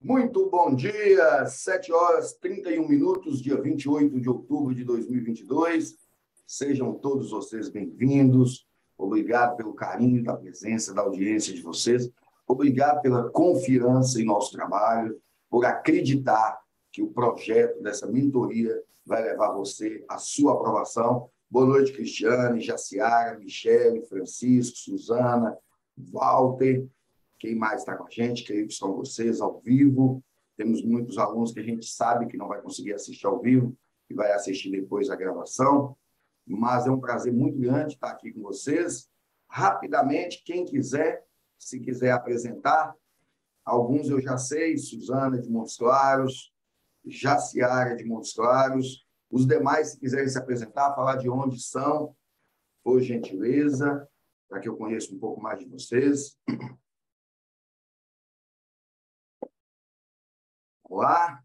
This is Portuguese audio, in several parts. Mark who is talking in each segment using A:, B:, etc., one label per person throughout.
A: Muito bom dia, 7h31, dia 28 de outubro de 2022. Sejam todos vocês bem-vindos. Obrigado pelo carinho, da presença, da audiência de vocês. Obrigado pela confiança em nosso trabalho, por acreditar que o projeto dessa mentoria vai levar você à sua aprovação. Boa noite, Cristiane, Jaciara, Michele, Francisco, Suzana, Walter. Quem mais está com a gente? Creio que são vocês, ao vivo. Temos muitos alunos que a gente sabe que não vai conseguir assistir ao vivo, que vai assistir depois a gravação. Mas é um prazer muito grande estar aqui com vocês. Rapidamente, quem quiser, se quiser apresentar, alguns eu já sei, Suzana de Montes Claros, Jaciara de Montes Claros. Os demais, se quiserem se apresentar, falar de onde são, por gentileza, para que eu conheça um pouco mais de vocês. Olá,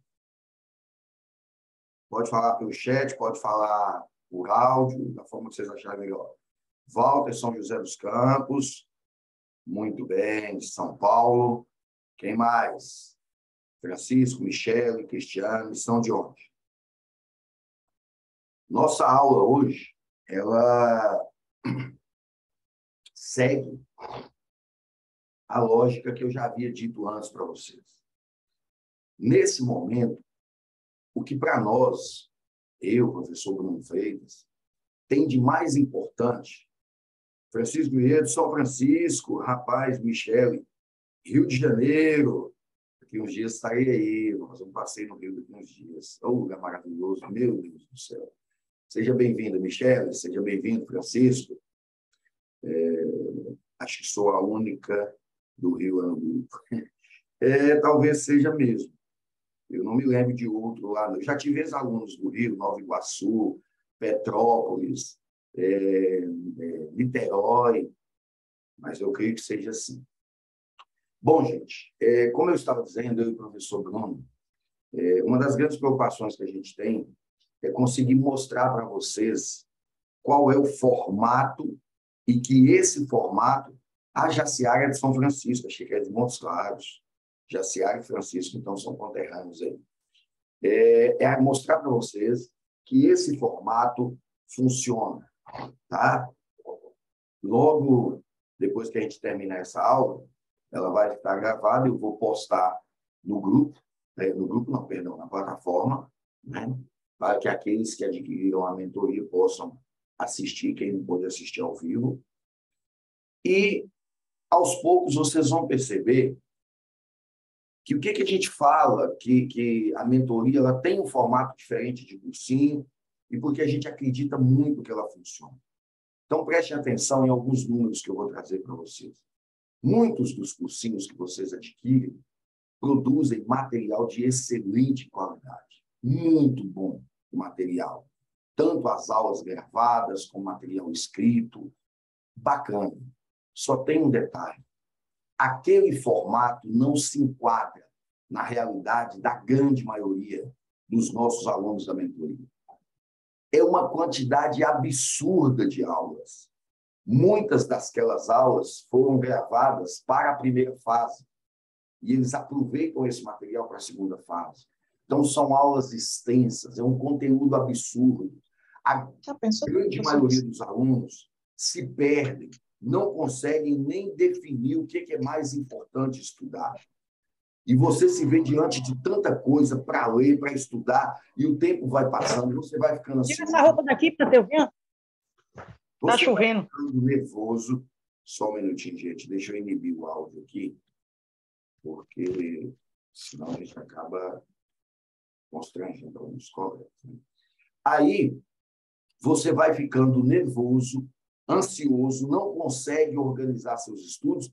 A: pode falar pelo chat, pode falar por áudio, da forma que vocês acharem melhor. Walter, São José dos Campos, muito bem, São Paulo. Quem mais? Francisco, Michele, Cristiane, são de onde? Nossa aula hoje, ela segue a lógica que eu já havia dito antes para vocês. Nesse momento, o que para nós, eu, professor Bruno Freitas, tem de mais importante, Francisco Vieira, São Francisco, rapaz, Michele, Rio de Janeiro, daqui uns dias estarei aí, nós vamos passeio no Rio daqui uns dias. Oh, lugar maravilhoso, meu Deus do céu. Seja bem-vinda, Michele, seja bem-vindo, Francisco. Acho que sou a única do Rio no grupo. Talvez seja mesmo. Eu não me lembro de outro lá. Eu já tive ex-alunos do Rio, Nova Iguaçu, Petrópolis, Niterói, mas eu creio que seja assim. Bom, gente, como eu estava dizendo, eu e o professor Bruno, uma das grandes preocupações que a gente tem é conseguir mostrar para vocês qual é o formato e que esse formato, a Jaciara é de São Francisco, achei que é de Montes Claros, Jaciara e Francisco, então, são conterrâneos aí. É mostrar para vocês que esse formato funciona, tá? Logo, depois que a gente terminar essa aula, ela vai estar gravada, eu vou postar no grupo, na plataforma, né? Para que aqueles que adquiriram a mentoria possam assistir, quem não pôde assistir ao vivo. E, aos poucos, vocês vão perceber que o que a gente fala, que a mentoria ela tem um formato diferente de cursinho e porque a gente acredita muito que ela funciona. Então, prestem atenção em alguns números que eu vou trazer para vocês. Muitos dos cursinhos que vocês adquirem produzem material de excelente qualidade. Muito bom o material. Tanto as aulas gravadas, como material escrito. Bacana. Só tem um detalhe. Aquele formato não se enquadra na realidade da grande maioria dos nossos alunos da mentoria. É uma quantidade absurda de aulas. Muitas daquelas aulas foram gravadas para a primeira fase e eles aproveitam esse material para a segunda fase. Então, são aulas extensas, é um conteúdo absurdo. A grande maioria dos alunos se perdem, não conseguem nem definir o que é mais importante estudar. E você se vê diante de tanta coisa para ler, para estudar, e o tempo vai passando, você vai ficando assim.
B: Tira essa roupa daqui para ter o vento. Está chovendo.
A: Vai ficando nervoso. Só um minutinho, gente. Deixa eu inibir o áudio aqui, porque senão a gente acaba constrangendo alguns colegas. Aí, você vai ficando nervoso, ansioso, não consegue organizar seus estudos,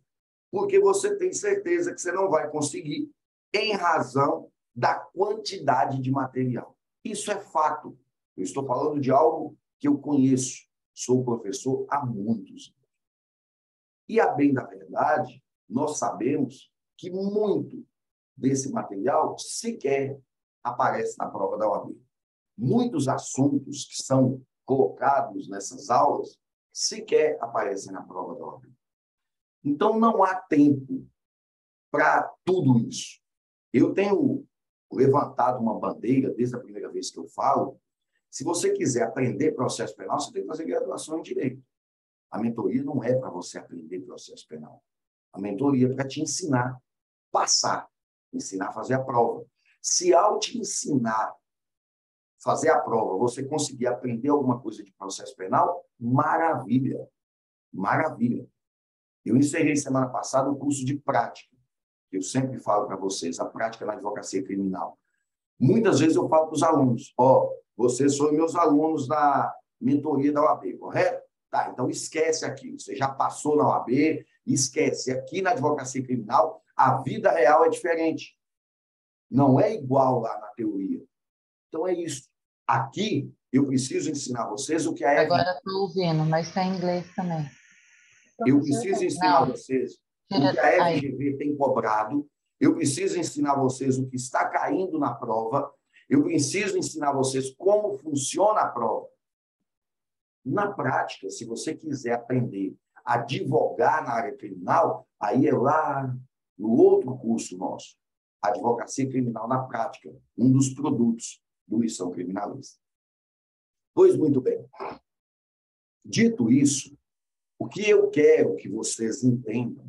A: porque você tem certeza que você não vai conseguir, em razão da quantidade de material. Isso é fato. Eu estou falando de algo que eu conheço. Sou professor há muitos anos. E, a bem da verdade, nós sabemos que muito desse material sequer aparece na prova da OAB. Muitos assuntos que são colocados nessas aulas sequer aparecem na prova da OAB. Então, não há tempo para tudo isso. Eu tenho levantado uma bandeira desde a primeira vez que eu falo. Se você quiser aprender processo penal, você tem que fazer graduação em direito. A mentoria não é para você aprender processo penal. A mentoria é para te ensinar a passar, ensinar a fazer a prova. Se ao te ensinar a fazer a prova, você conseguir aprender alguma coisa de processo penal, maravilha. Maravilha. Eu encerrei semana passada o curso de prática. Eu sempre falo para vocês, a prática na advocacia criminal. Muitas vezes eu falo para os alunos, vocês são meus alunos na mentoria da OAB, correto? Tá, então esquece aquilo. Você já passou na OAB, esquece. Aqui na advocacia criminal, a vida real é diferente. Não é igual lá na teoria. Então é isso. Aqui, eu preciso ensinar vocês o que é...
B: Agora estou ouvindo, mas está em inglês também.
A: Eu preciso ensinar vocês o que a FGV tem cobrado. Eu preciso ensinar vocês o que está caindo na prova. Eu preciso ensinar vocês como funciona a prova. Na prática, se você quiser aprender a advogar na área criminal, aí é lá no outro curso nosso, Advocacia Criminal na Prática, um dos produtos do Missão Criminalista. Pois muito bem. Dito isso, o que eu quero que vocês entendam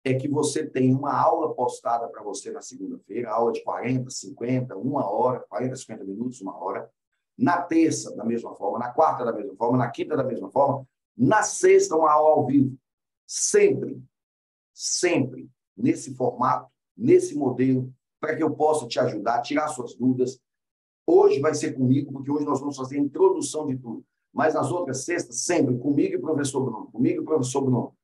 A: é que você tem uma aula postada para você na segunda-feira, aula de 40, 50, 1 hora, 40, 50 minutos, 1 hora. Na terça, da mesma forma. Na quarta, da mesma forma. Na quinta, da mesma forma. Na sexta, uma aula ao vivo. Sempre, sempre nesse formato, nesse modelo, para que eu possa te ajudar a tirar suas dúvidas. Hoje vai ser comigo, porque hoje nós vamos fazer a introdução de tudo. Mas nas outras sextas, sempre comigo e o professor Bruno. Comigo e o professor Bruno.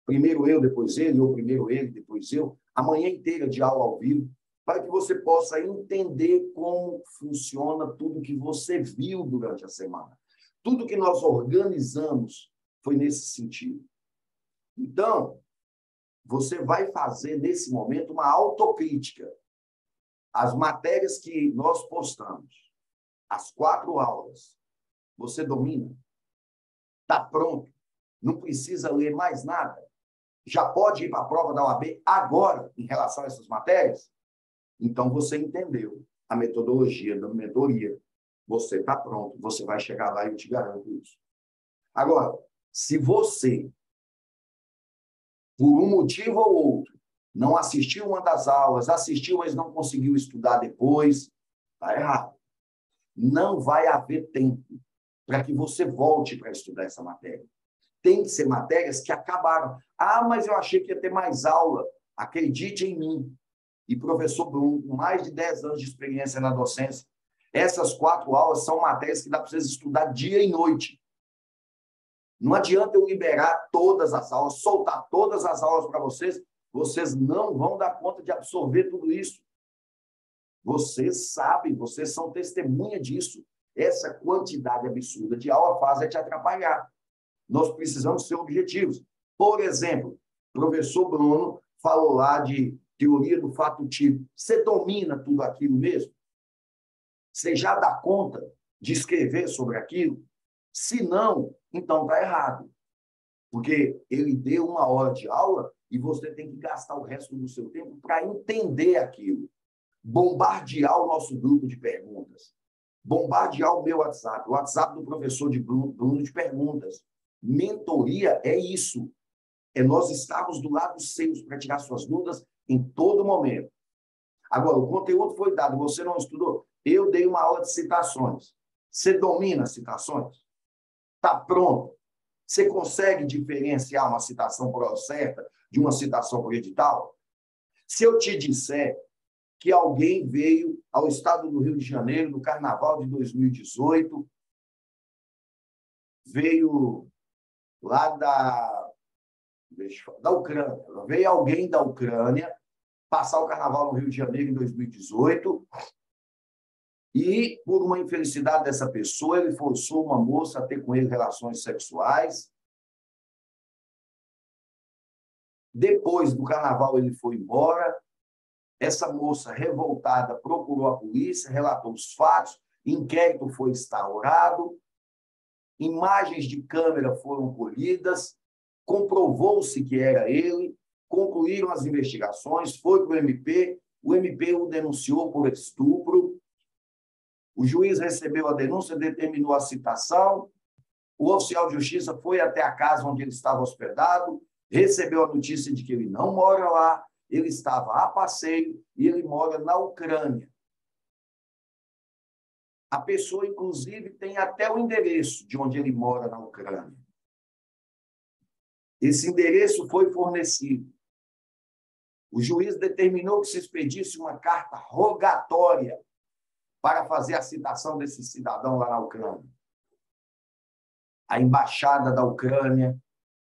A: Primeiro eu, depois ele, ou primeiro ele, depois eu. A manhã inteira de aula ao vivo, para que você possa entender como funciona tudo que você viu durante a semana. Tudo que nós organizamos foi nesse sentido. Então, você vai fazer, nesse momento, uma autocrítica. As matérias que nós postamos, as 4 aulas, você domina? Está pronto? Não precisa ler mais nada? Já pode ir para a prova da OAB agora, em relação a essas matérias? Então, você entendeu a metodologia da mentoria. Você está pronto, você vai chegar lá e eu te garanto isso. Agora, se você, por um motivo ou outro, não assistiu uma das aulas, assistiu, mas não conseguiu estudar depois, está errado. Não vai haver tempo para que você volte para estudar essa matéria. Tem que ser matérias que acabaram. Ah, mas eu achei que ia ter mais aula. Acredite em mim. E professor Bruno, com mais de 10 anos de experiência na docência, essas 4 aulas são matérias que dá para vocês estudar dia e noite. Não adianta eu liberar todas as aulas, soltar todas as aulas para vocês, vocês não vão dar conta de absorver tudo isso. Vocês sabem, vocês são testemunha disso. Essa quantidade absurda de aula faz é te atrapalhar. Nós precisamos ser objetivos. Por exemplo, o professor Bruno falou lá de teoria do fato típico. Você domina tudo aquilo mesmo? Você já dá conta de escrever sobre aquilo? Se não, então está errado. Porque ele deu 1 hora de aula e você tem que gastar o resto do seu tempo para entender aquilo. Bombardear o nosso grupo de perguntas. Bombardear o meu WhatsApp, o WhatsApp do professor de Bruno de perguntas. Mentoria é isso. É nós estarmos do lado dos seus para tirar suas dúvidas em todo momento. Agora, o conteúdo foi dado, você não estudou? Eu dei uma aula de citações. Você domina as citações? Está pronto? Você consegue diferenciar uma citação por certa de uma citação por edital? Se eu te disser que alguém veio ao estado do Rio de Janeiro no Carnaval de 2018, veio lá da Ucrânia, veio alguém da Ucrânia passar o Carnaval no Rio de Janeiro em 2018 e, por uma infelicidade dessa pessoa, ele forçou uma moça a ter com ele relações sexuais. Depois do Carnaval, ele foi embora. Essa moça, revoltada, procurou a polícia, relatou os fatos, inquérito foi instaurado, imagens de câmera foram colhidas, comprovou-se que era ele, concluíram as investigações, foi para o MP o MP o denunciou por estupro, o juiz recebeu a denúncia, determinou a citação, o oficial de justiça foi até a casa onde ele estava hospedado, recebeu a notícia de que ele não mora lá, ele estava a passeio e ele mora na Ucrânia. A pessoa, inclusive, tem até o endereço de onde ele mora na Ucrânia. Esse endereço foi fornecido. O juiz determinou que se expedisse uma carta rogatória para fazer a citação desse cidadão lá na Ucrânia. A embaixada da Ucrânia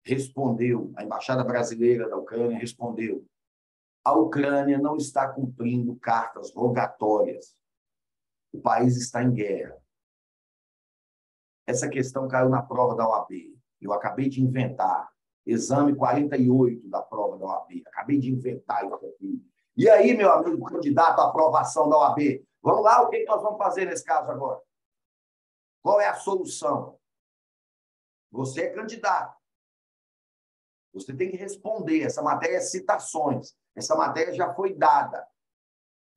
A: respondeu, a embaixada brasileira da Ucrânia respondeu: a Ucrânia não está cumprindo cartas rogatórias. O país está em guerra. Essa questão caiu na prova da OAB. Eu acabei de inventar. Exame 48 da prova da OAB. Acabei de inventar isso aqui. E aí, meu amigo candidato à aprovação da OAB? Vamos lá, o que nós vamos fazer nesse caso agora? Qual é a solução? Você é candidato. Você tem que responder. Essa matéria é citações. Essa matéria já foi dada.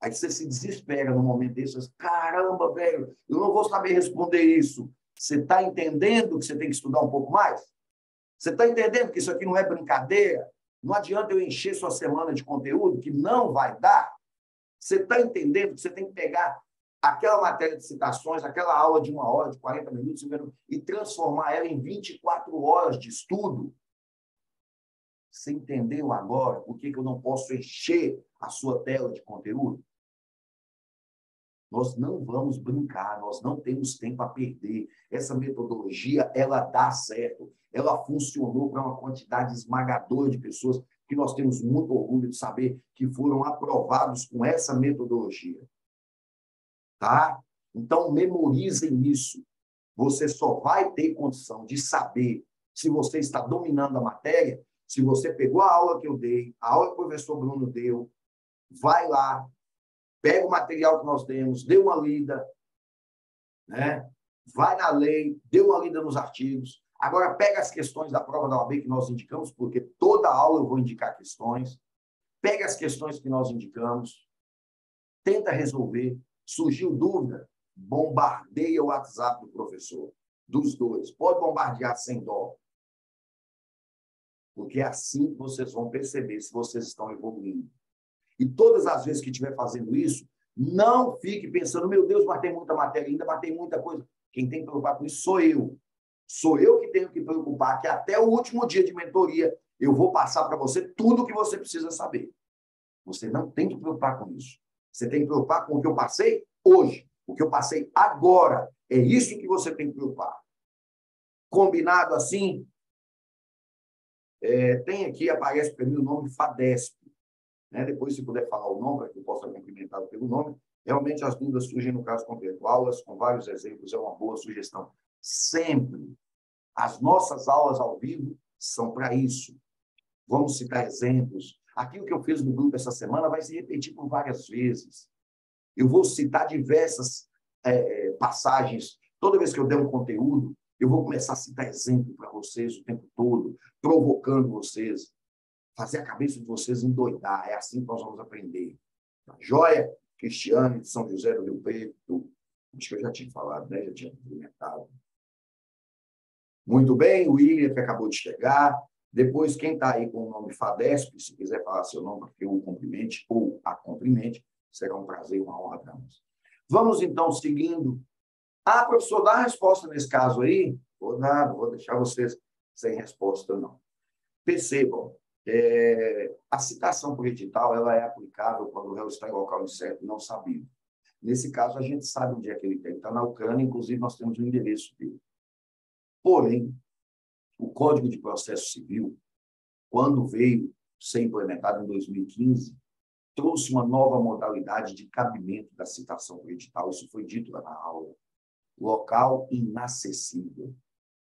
A: Aí você se desespera no momento desse. Você, caramba, velho, eu não vou saber responder isso. Você está entendendo que você tem que estudar um pouco mais? Você está entendendo que isso aqui não é brincadeira? Não adianta eu encher sua semana de conteúdo, que não vai dar. Você está entendendo que você tem que pegar aquela matéria de citações, aquela aula de 1 hora, de 40 minutos, e transformar ela em 24 horas de estudo? Você entendeu agora por que eu não posso encher a sua tela de conteúdo? Nós não vamos brincar, nós não temos tempo a perder. Essa metodologia, ela dá certo. Ela funcionou para uma quantidade esmagadora de pessoas que nós temos muito orgulho de saber que foram aprovados com essa metodologia. Tá? Então, memorizem isso. Você só vai ter condição de saber se você está dominando a matéria, se você pegou a aula que eu dei, a aula que o professor Bruno deu, vai lá, pega o material que nós temos, dê uma lida, né? Vai na lei, dê uma lida nos artigos. Agora, pega as questões da prova da OAB que nós indicamos, porque toda aula eu vou indicar questões. Pega as questões que nós indicamos, tenta resolver. Surgiu dúvida, bombardeia o WhatsApp do professor, dos dois. Pode bombardear sem dó. Porque é assim que vocês vão perceber se vocês estão evoluindo. E todas as vezes que estiver fazendo isso, não fique pensando, meu Deus, mas tem muita matéria ainda, mas tem muita coisa. Quem tem que preocupar com isso sou eu. Sou eu que tenho que preocupar, que até o último dia de mentoria eu vou passar para você tudo o que você precisa saber. Você não tem que preocupar com isso. Você tem que preocupar com o que eu passei hoje, o que eu passei agora. É isso que você tem que preocupar. Combinado assim? Tem aqui, aparece para mim o nome FADESP. Né? Depois, se puder falar o nome, para que eu possa cumprimentá-lo pelo nome. Realmente, as dúvidas surgem no caso concreto. Aulas com vários exemplos é uma boa sugestão. Sempre. As nossas aulas ao vivo são para isso. Vamos citar exemplos. Aquilo que eu fiz no grupo essa semana vai se repetir por várias vezes. Eu vou citar diversas passagens. Toda vez que eu der um conteúdo, eu vou começar a citar exemplo para vocês o tempo todo, provocando vocês, fazer a cabeça de vocês endoidar. É assim que nós vamos aprender. Tá joia? Cristiane, de São José do Rio Preto. Acho que eu já tinha falado, né? Já tinha cumprimentado. Muito bem, o William, que acabou de chegar. Depois, quem está aí com o nome FADESP, se quiser falar seu nome, para que eu o cumprimente ou a cumprimente, será um prazer e uma honra para nós. Vamos, então, seguindo. Ah, professor, dá a resposta nesse caso aí? Vou dar, não vou deixar vocês sem resposta, não. Percebam, a citação por edital ela é aplicável quando o réu está em local incerto e não sabido. Nesse caso, a gente sabe onde é que ele tem. Ele está na Ucrânia, inclusive, nós temos o endereço dele. Porém, o Código de Processo Civil, quando veio ser implementado em 2015, trouxe uma nova modalidade de cabimento da citação por edital. Isso foi dito lá na aula. Local inacessível.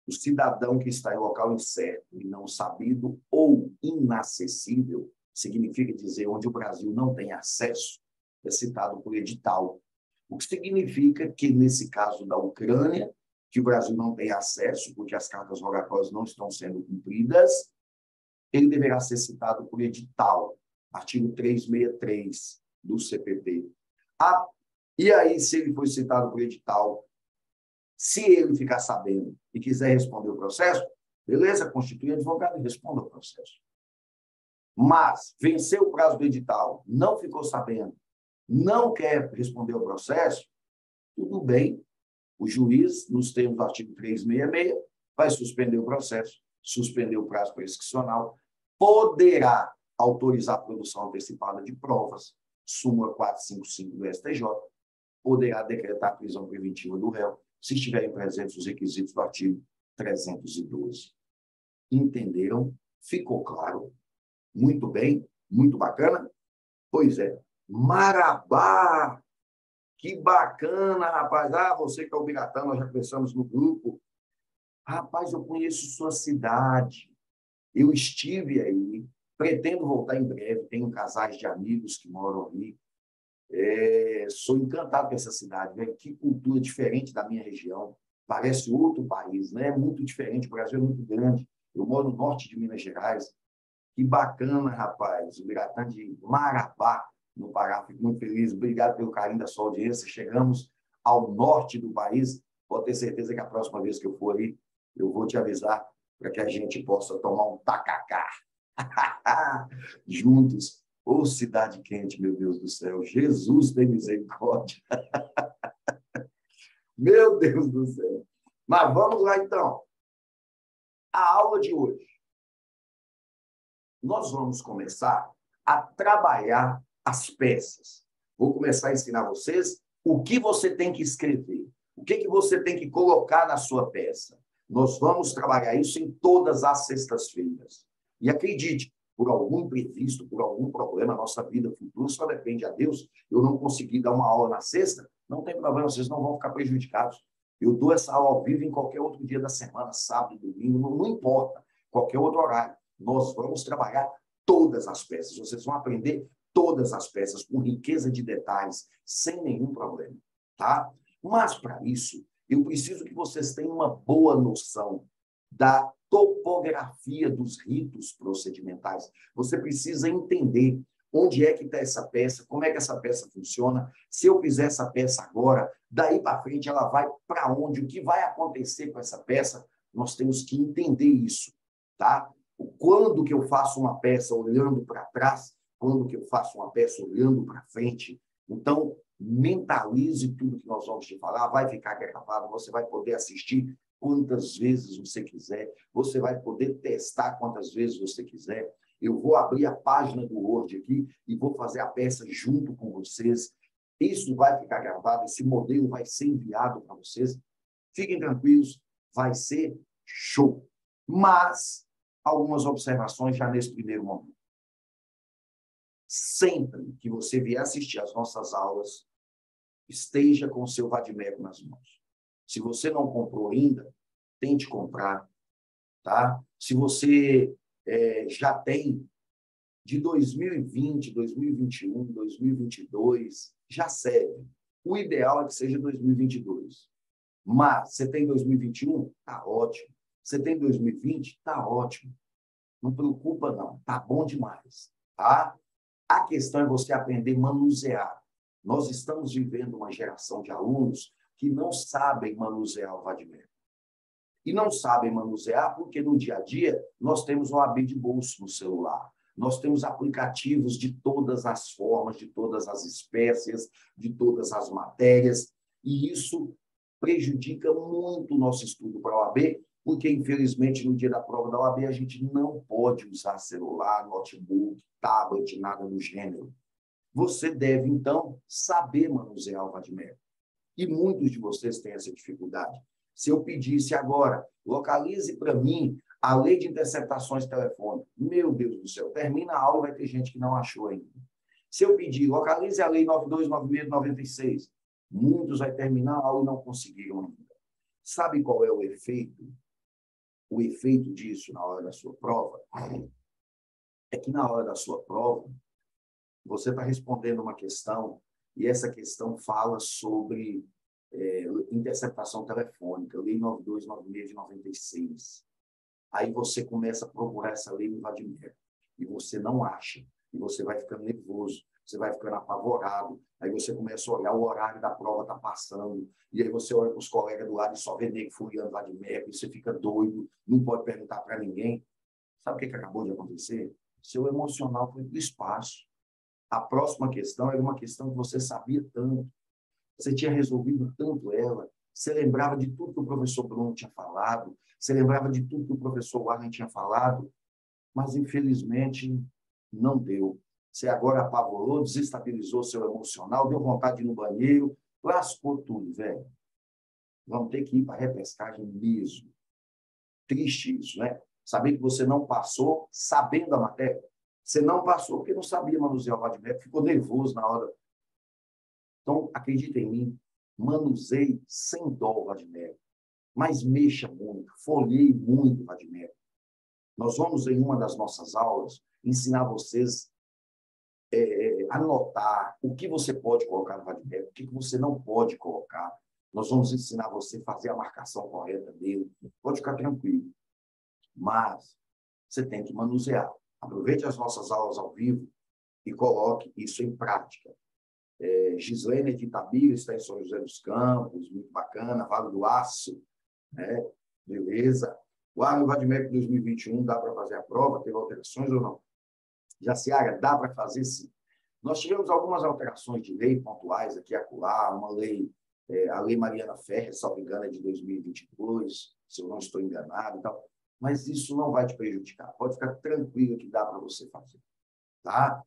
A: O cidadão que está em local incerto e não sabido ou inacessível, significa dizer onde o Brasil não tem acesso, é citado por edital. O que significa que, nesse caso da Ucrânia, que o Brasil não tem acesso, porque as cartas rogatórias não estão sendo cumpridas, ele deverá ser citado por edital. Artigo 363. do CPP. E aí, se ele foi citado por edital, se ele ficar sabendo e quiser responder o processo, beleza, constitui advogado e responda o processo. Mas venceu o prazo do edital, não ficou sabendo, não quer responder o processo, tudo bem, o juiz, nos termos do artigo 366, vai suspender o processo, suspender o prazo prescricional, poderá autorizar a produção antecipada de provas, súmula 455 do STJ, poderá decretar a prisão preventiva do réu, se estiverem presentes os requisitos do artigo 312. Entenderam? Ficou claro? Muito bem? Muito bacana? Pois é. Marabá! Que bacana, rapaz! Você que é o Biratã, nós já conversamos no grupo. Rapaz, eu conheço sua cidade. Eu estive aí. Pretendo voltar em breve. Tenho casais de amigos que moram ali. Sou encantado com essa cidade, né? Que cultura diferente da minha região. Parece outro país, né? Muito diferente. O Brasil é muito grande. Eu moro no norte de Minas Gerais. Que bacana, rapaz. O Biratã de Marabá, no Pará. Fico muito feliz. Obrigado pelo carinho da sua audiência. Chegamos ao norte do país. Pode ter certeza que a próxima vez que eu for aí, eu vou te avisar para que a gente possa tomar um tacacá juntos. Ô, cidade quente, meu Deus do céu. Jesus tem misericórdia. Meu Deus do céu. Mas vamos lá, então. A aula de hoje. Nós vamos começar a trabalhar as peças. Vou começar a ensinar vocês o que você tem que escrever, o que você tem que colocar na sua peça. Nós vamos trabalhar isso em todas as sextas-feiras. E acredite, por algum imprevisto, por algum problema, a nossa vida futura só depende a Deus. Eu não consegui dar uma aula na sexta, não tem problema, vocês não vão ficar prejudicados. Eu dou essa aula ao vivo em qualquer outro dia da semana, sábado, domingo, não importa, qualquer outro horário. Nós vamos trabalhar todas as peças. Vocês vão aprender todas as peças com riqueza de detalhes, sem nenhum problema, tá? Mas, para isso, eu preciso que vocês tenham uma boa noção da topografia dos ritos procedimentais. Você precisa entender onde é que está essa peça, como é que essa peça funciona. Se eu fizer essa peça agora, daí para frente ela vai para onde? O que vai acontecer com essa peça? Nós temos que entender isso, tá? Quando que eu faço uma peça olhando para trás, quando que eu faço uma peça olhando para frente. Então, mentalize tudo que nós vamos te falar, vai ficar gravado, você vai poder assistir quantas vezes você quiser, você vai poder testar quantas vezes você quiser. Eu vou abrir a página do Word aqui e vou fazer a peça junto com vocês. Isso vai ficar gravado, esse modelo vai ser enviado para vocês. Fiquem tranquilos, vai ser show. Mas algumas observações já nesse primeiro momento. Sempre que você vier assistir às nossas aulas, esteja com o seu vadimeco nas mãos. Se você não comprou ainda, tente comprar, tá? Se você já tem de 2020, 2021, 2022, já serve. O ideal é que seja 2022. Mas você tem 2021? Tá ótimo. Você tem 2020? Tá ótimo. Não preocupa, não. Tá bom demais, tá? A questão é você aprender a manusear. Nós estamos vivendo uma geração de alunos que não sabem manusear o vadimeco. E não sabem manusear porque no dia a dia nós temos um AB de bolso no celular. Nós temos aplicativos de todas as formas, de todas as espécies, de todas as matérias. E isso prejudica muito o nosso estudo para a OAB, porque, infelizmente, no dia da prova da OAB, a gente não pode usar celular, notebook, tablet, nada do gênero. Você deve, então, saber manusear o vadimeco. E muitos de vocês têm essa dificuldade. Se eu pedisse agora, localize para mim a lei de interceptações telefônicas. Meu Deus do céu, termina a aula e vai ter gente que não achou ainda. Se eu pedir, localize a lei 929696, muitos vai terminar a aula e não conseguiram ainda. Sabe qual é o efeito? O efeito disso na hora da sua prova é que na hora da sua prova você está respondendo uma questão e essa questão fala sobre interceptação telefônica, lei 9296 de 96. Aí você começa a procurar essa lei no vadimeco e você não acha. E você vai ficando nervoso, você vai ficando apavorado. Aí você começa a olhar, o horário da prova está passando. E aí você olha para os colegas do lado e só vê nego furiando lá de merda. E você fica doido, não pode perguntar para ninguém. Sabe o que acabou de acontecer? Seu emocional foi para o espaço. A próxima questão era uma questão que você sabia tanto. Você tinha resolvido tanto ela. Você lembrava de tudo que o professor Bruno tinha falado. Você lembrava de tudo que o professor Warren tinha falado. Mas, infelizmente, não deu. Você agora apavorou, desestabilizou seu emocional, deu vontade de ir no banheiro, lascou tudo, velho. Vamos ter que ir para a repescagem mesmo. Triste isso, né? Saber que você não passou sabendo a matéria. Você não passou porque não sabia manusear o vademecum, ficou nervoso na hora. Então, acredita em mim, manuseie sem dó o vademecum, mas mexa muito, folheie muito o vademecum. Nós vamos, em uma das nossas aulas, ensinar vocês a anotar o que você pode colocar no vademecum, o que você não pode colocar. Nós vamos ensinar você a fazer a marcação correta dele. Pode ficar tranquilo. Mas você tem que manusear. Aproveite as nossas aulas ao vivo e coloque isso em prática. Gislene de Itabira está em São José dos Campos, muito bacana, Vale do Aço, né? Beleza. Lá no Vademecum 2021, dá para fazer a prova? Teve alterações ou não? Jaciara, dá para fazer sim. Nós tivemos algumas alterações de lei pontuais aqui e acolá, uma lei, a Lei Mariana Ferrer, salvo engano, é de 2022, se eu não estou enganado e tal, mas isso não vai te prejudicar. Pode ficar tranquilo que dá para você fazer. Tá?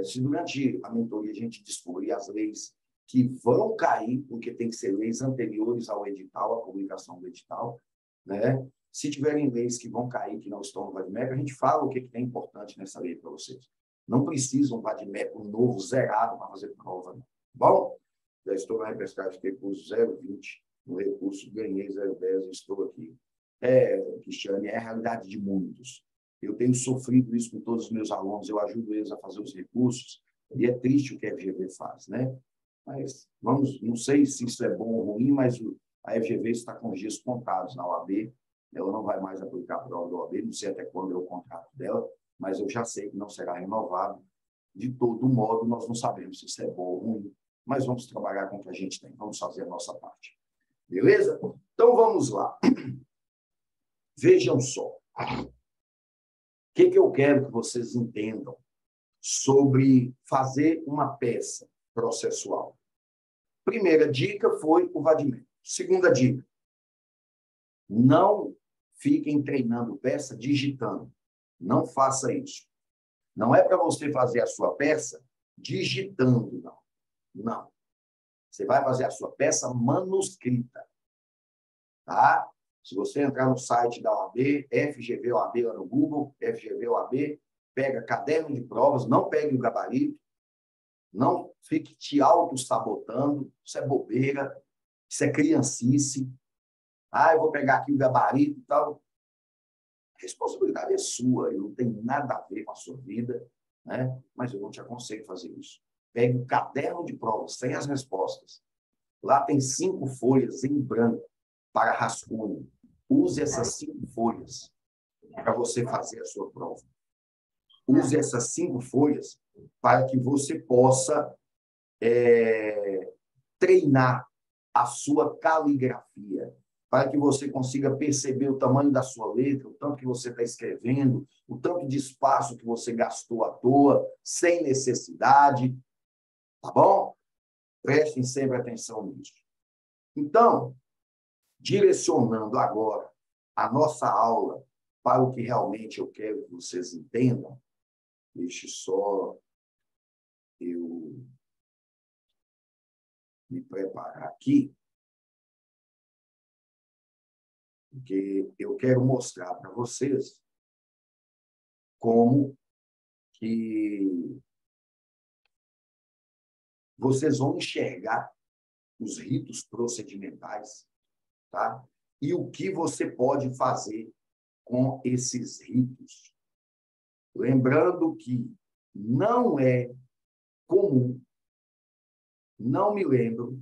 A: Se durante a mentoria a gente descobrir as leis que vão cair, porque tem que ser leis anteriores ao edital, à publicação do edital, né? Se tiverem leis que vão cair, que não estão no vademecum, a gente fala o que é importante nessa lei para vocês. Não precisa um vademecum novo, zerado, para fazer prova. Não. Bom, já estou na repescagem de recurso 0,20, no recurso ganhei 0,10 e estou aqui. Cristiane, é a realidade de muitos. Eu tenho sofrido isso com todos os meus alunos, eu ajudo eles a fazer os recursos, e é triste o que a FGV faz, né? Mas não sei se isso é bom ou ruim, mas a FGV está com os dias contados na OAB, ela não vai mais aplicar a prova da OAB, não sei até quando é o contrato dela, mas eu já sei que não será renovado. De todo modo, nós não sabemos se isso é bom ou ruim, mas vamos trabalhar com o que a gente tem, vamos fazer a nossa parte. Beleza? Então, vamos lá. Vejam só. O que eu quero que vocês entendam sobre fazer uma peça processual? Primeira dica foi o vademecum. Segunda dica, não fiquem treinando peça digitando. Não faça isso. Não é para você fazer a sua peça digitando, não. Não. Você vai fazer a sua peça manuscrita. Tá? Se você entrar no site da OAB, FGV OAB lá no Google, FGV OAB, pega caderno de provas, não pegue o gabarito, não fique te auto-sabotando, isso é bobeira, isso é criancice. Eu vou pegar aqui o gabarito e tal. A responsabilidade é sua, eu não tenho nada a ver com a sua vida, né? Mas eu não te aconselho a fazer isso. Pegue o caderno de provas, sem as respostas. Lá tem 5 folhas em branco para rascunho. Use essas 5 folhas para você fazer a sua prova. Use essas 5 folhas para que você possa treinar a sua caligrafia, para que você consiga perceber o tamanho da sua letra, o tanto que você está escrevendo, o tanto de espaço que você gastou à toa, sem necessidade. Tá bom? Prestem sempre atenção nisso. Então, direcionando agora a nossa aula para o que realmente eu quero que vocês entendam, deixe só eu me preparar aqui, porque eu quero mostrar para vocês como que vocês vão enxergar os ritos procedimentais, tá? E o que você pode fazer com esses ritos. Lembrando que não é comum, não me lembro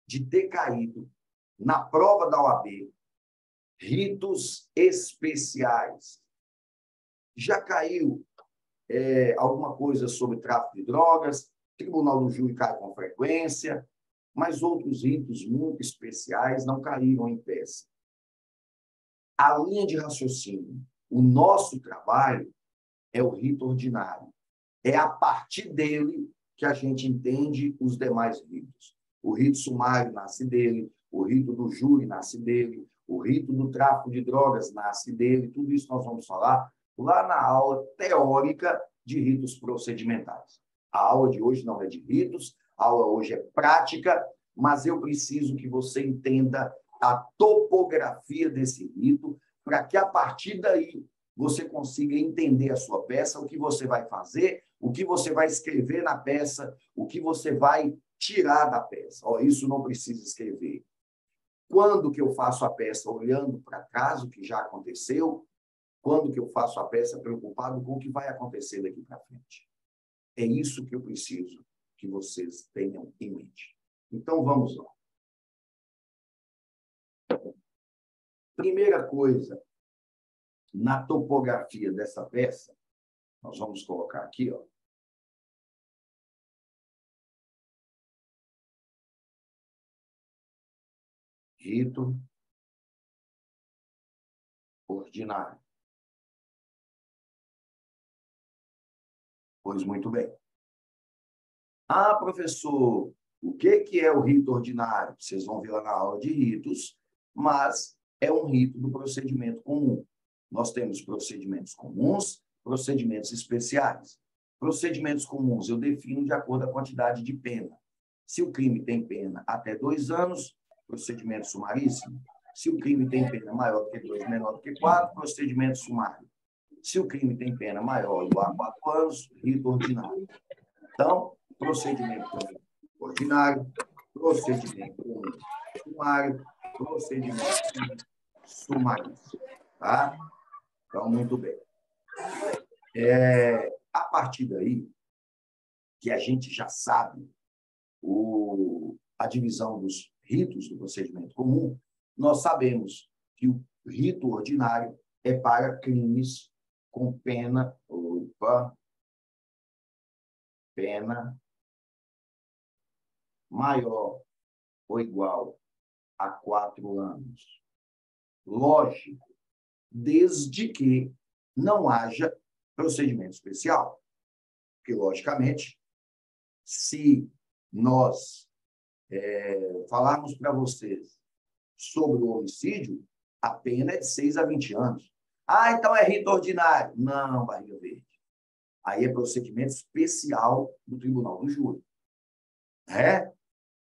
A: de ter caído na prova da OAB ritos especiais. Já caiu alguma coisa sobre tráfico de drogas, Tribunal do Júri cai com frequência, mas outros ritos muito especiais não caíram em peça. A linha de raciocínio, o nosso trabalho é o rito ordinário. É a partir dele que a gente entende os demais ritos. O rito sumário nasce dele, o rito do júri nasce dele, o rito do tráfico de drogas nasce dele. Tudo isso nós vamos falar lá na aula teórica de ritos procedimentais. A aula de hoje não é de ritos, a aula hoje é prática, mas eu preciso que você entenda a topografia desse rito, para que, a partir daí, você consiga entender a sua peça, o que você vai fazer, o que você vai escrever na peça, o que você vai tirar da peça. Isso não precisa escrever. Quando que eu faço a peça olhando para trás, o que já aconteceu? Quando que eu faço a peça preocupado com o que vai acontecer daqui para frente? É isso que eu preciso que vocês tenham em mente. Então, vamos lá. Primeira coisa, na topografia dessa peça, nós vamos colocar aqui, ó. Rito ordinário. Pois muito bem. Ah, professor, o que é o rito ordinário? Vocês vão ver lá na aula de ritos, mas é um rito do procedimento comum. Nós temos procedimentos comuns, procedimentos especiais. Procedimentos comuns eu defino de acordo com a quantidade de pena. Se o crime tem pena até 2 anos, procedimento sumaríssimo. Se o crime tem pena maior do que 2, menor do que 4, procedimento sumário. Se o crime tem pena maior ou igual a 4 anos, rito ordinário. Então, procedimento ordinário, procedimento sumário, procedimento sumaríssimo. Tá? Então, muito bem. A partir daí, que a gente já sabe a divisão dos ritos do procedimento comum, nós sabemos que o rito ordinário é para crimes com pena maior ou igual a 4 anos. Lógico, desde que não haja procedimento especial. Porque, logicamente, se nós falarmos para vocês sobre o homicídio, a pena é de 6 a 20 anos. Ah, então é rito ordinário. Não, barriga verde. Aí é procedimento especial do Tribunal do Júri.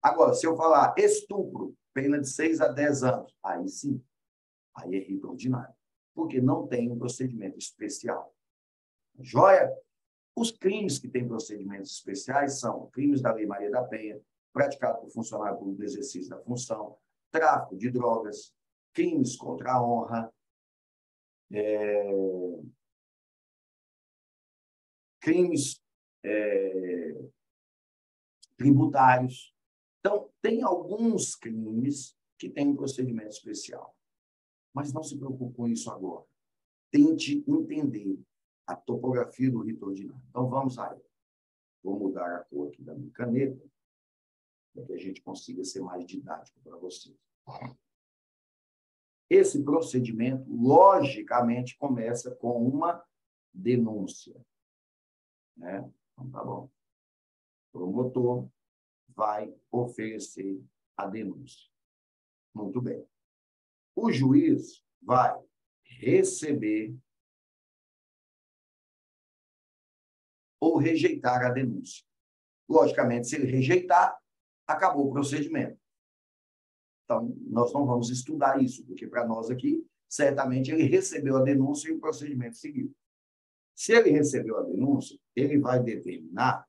A: Agora, se eu falar estupro, pena de 6 a 10 anos, aí sim, aí é rito ordinário, porque não tem um procedimento especial. Joia? Os crimes que têm procedimentos especiais são crimes da Lei Maria da Penha, praticado por funcionário público no exercício da função, tráfico de drogas, crimes contra a honra, crimes tributários. Então, tem alguns crimes que têm um procedimento especial. Mas não se preocupe com isso agora. Tente entender a topografia do rito ordinário. Então, vamos aí. Vou mudar a cor aqui da minha caneta, para que a gente consiga ser mais didático para vocês. Esse procedimento, logicamente, começa com uma denúncia. Então, tá bom. O promotor vai oferecer a denúncia. Muito bem. O juiz vai receber ou rejeitar a denúncia. Logicamente, se ele rejeitar, acabou o procedimento. Então, nós não vamos estudar isso, porque para nós aqui, certamente, ele recebeu a denúncia e o procedimento seguiu. Se ele recebeu a denúncia, ele vai determinar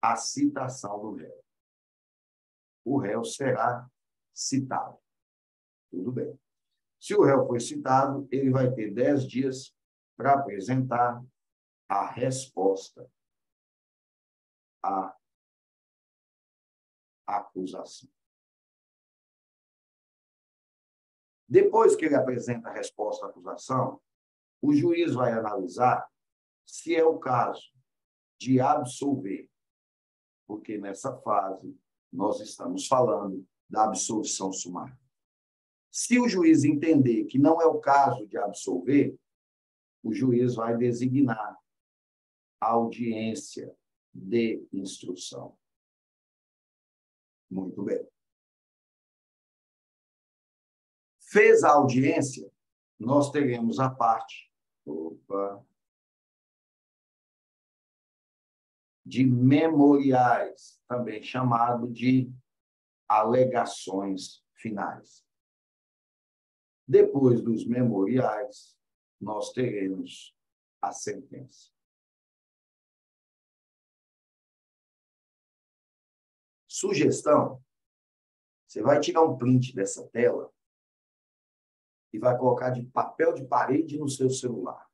A: a citação do réu. O réu será citado. Tudo bem. Se o réu foi citado, ele vai ter 10 dias para apresentar a resposta à acusação. Depois que ele apresenta a resposta à acusação, o juiz vai analisar se é o caso de absolver, porque nessa fase nós estamos falando da absolvição sumária. Se o juiz entender que não é o caso de absolver, o juiz vai designar a audiência de instrução. Muito bem. Fez a audiência, nós teremos a parte de memoriais, também chamado de alegações finais. Depois dos memoriais, nós teremos a sentença. Sugestão: você vai tirar um print dessa tela e vai colocar de papel de parede no seu celular.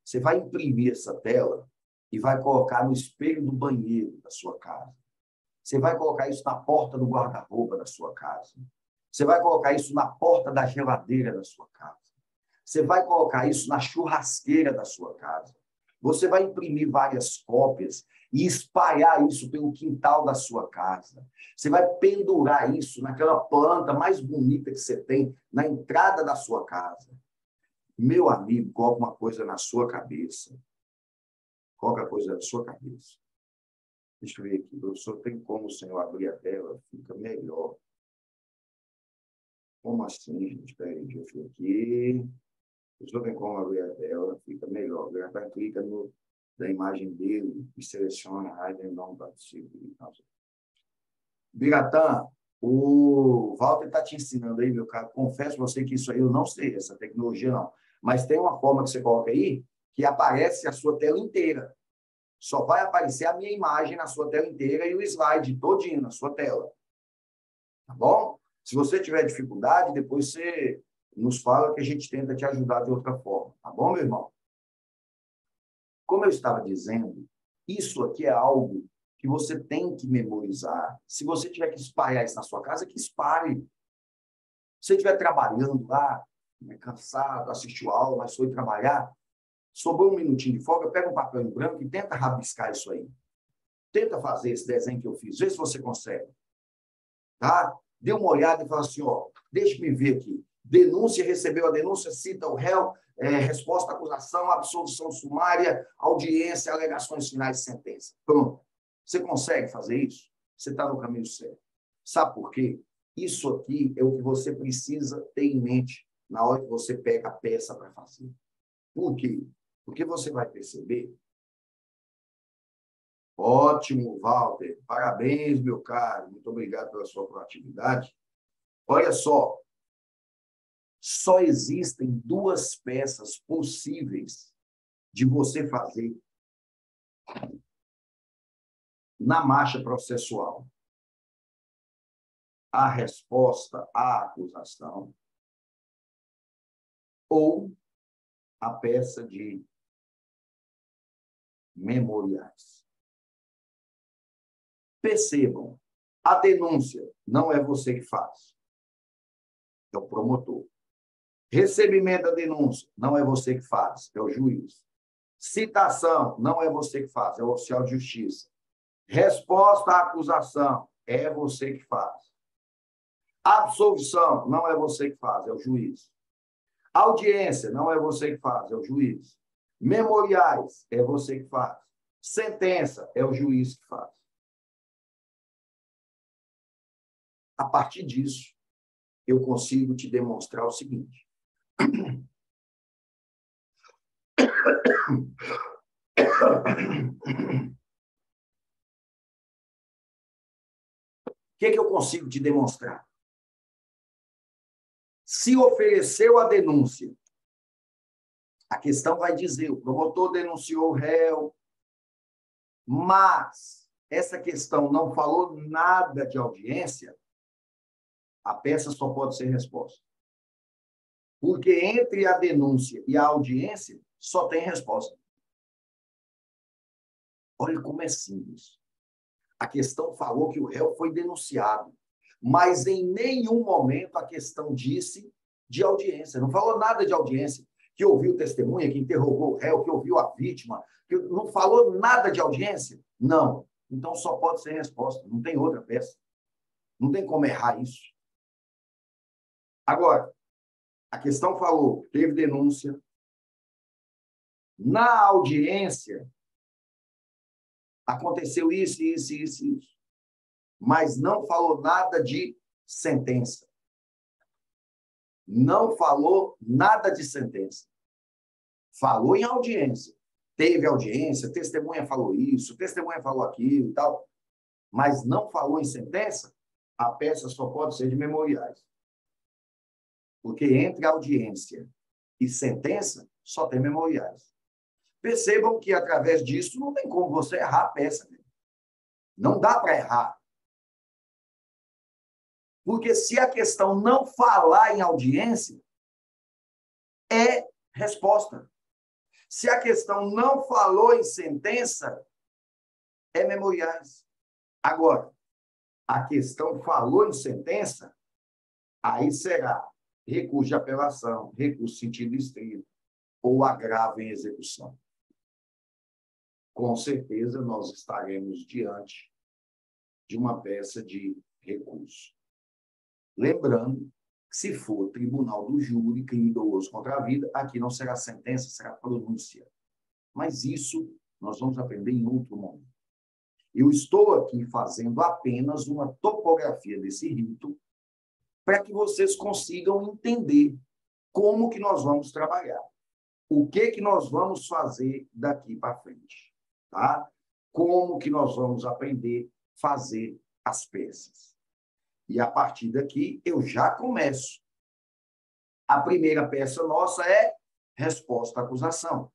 A: Você vai imprimir essa tela e vai colocar no espelho do banheiro da sua casa. Você vai colocar isso na porta do guarda-roupa da sua casa. Você vai colocar isso na porta da geladeira da sua casa. Você vai colocar isso na churrasqueira da sua casa. Você vai imprimir várias cópias e espalhar isso pelo quintal da sua casa. Você vai pendurar isso naquela planta mais bonita que você tem na entrada da sua casa. Meu amigo, coloca uma coisa na sua cabeça. Coloca a coisa na sua cabeça. Deixa eu ver aqui, professor, tem como o senhor abrir a tela? Fica melhor. Como assim, gente? Espera aí, deixa eu ver aqui. O senhor tem como abrir a tela? Fica melhor. Clica na imagem dele e seleciona a área não participa. Biratã, o Walter está te ensinando aí, meu cara. Confesso a você que isso aí eu não sei, essa tecnologia não. Mas tem uma forma que você coloca aí que aparece a sua tela inteira. Só vai aparecer a minha imagem na sua tela inteira e o slide todinho na sua tela. Tá bom? Se você tiver dificuldade, depois você nos fala que a gente tenta te ajudar de outra forma. Tá bom, meu irmão? Como eu estava dizendo, isso aqui é algo que você tem que memorizar. Se você tiver que espalhar isso na sua casa, que espalhe. Se você estiver trabalhando lá, cansado, assistiu a aula, mas foi trabalhar, sobrou um minutinho de folga, pega um papel em branco e tenta rabiscar isso aí. Tenta fazer esse desenho que eu fiz, vê se você consegue. Tá? Dê uma olhada e fala assim, ó, deixa-me ver aqui. Denúncia, recebeu a denúncia, cita o réu, resposta à acusação, absolvição sumária, audiência, alegações finais e sentença. Pronto. Você consegue fazer isso? Você está no caminho certo. Sabe por quê? Isso aqui é o que você precisa ter em mente na hora que você pega a peça para fazer. Por quê? Porque você vai perceber. Ótimo, Walter. Parabéns, meu caro. Muito obrigado pela sua proatividade. Olha só. Só existem duas peças possíveis de você fazer na marcha processual. A resposta à acusação ou a peça de memoriais. Percebam, a denúncia não é você que faz, é o promotor. Recebimento da denúncia não é você que faz, é o juiz. Citação não é você que faz, é o oficial de justiça. Resposta à acusação é você que faz. Absolvição não é você que faz, é o juiz. Audiência não é você que faz, é o juiz. Memoriais é você que faz. Sentença é o juiz que faz. A partir disso, eu consigo te demonstrar o seguinte. O que eu consigo te demonstrar? Se ofereceu a denúncia, a questão vai dizer, o promotor denunciou o réu, mas essa questão não falou nada de audiência, a peça só pode ser resposta. Porque entre a denúncia e a audiência, só tem resposta. Olha como é simples. A questão falou que o réu foi denunciado, mas em nenhum momento a questão disse de audiência. Não falou nada de audiência. que ouviu testemunha, que interrogou o réu, que ouviu a vítima, que não falou nada de audiência? Não. Então só pode ser resposta, não tem outra peça. Não tem como errar isso. Agora, a questão falou, teve denúncia. Na audiência, aconteceu isso, isso, isso, isso. Mas não falou nada de sentença. Não falou nada de sentença. Falou em audiência. Teve audiência, testemunha falou isso, testemunha falou aquilo e tal. Mas não falou em sentença, a peça só pode ser de memoriais. Porque entre audiência e sentença, só tem memoriais. Percebam que, através disso, não tem como você errar a peça. Não dá para errar. Porque se a questão não falar em audiência, é resposta. Se a questão não falou em sentença, é memoriais. Agora, a questão falou em sentença, aí será recurso de apelação, recurso sentido estrito ou agravo em execução. Com certeza, nós estaremos diante de uma peça de recurso. Lembrando que, se for tribunal do júri, crime doloso contra a vida, aqui não será sentença, será pronúncia. Mas isso nós vamos aprender em outro momento. Eu estou aqui fazendo apenas uma topografia desse rito para que vocês consigam entender como que nós vamos trabalhar. O que nós vamos fazer daqui para frente. Tá? Como que nós vamos aprender a fazer as peças. E, a partir daqui, eu já começo. A primeira peça nossa é resposta à acusação.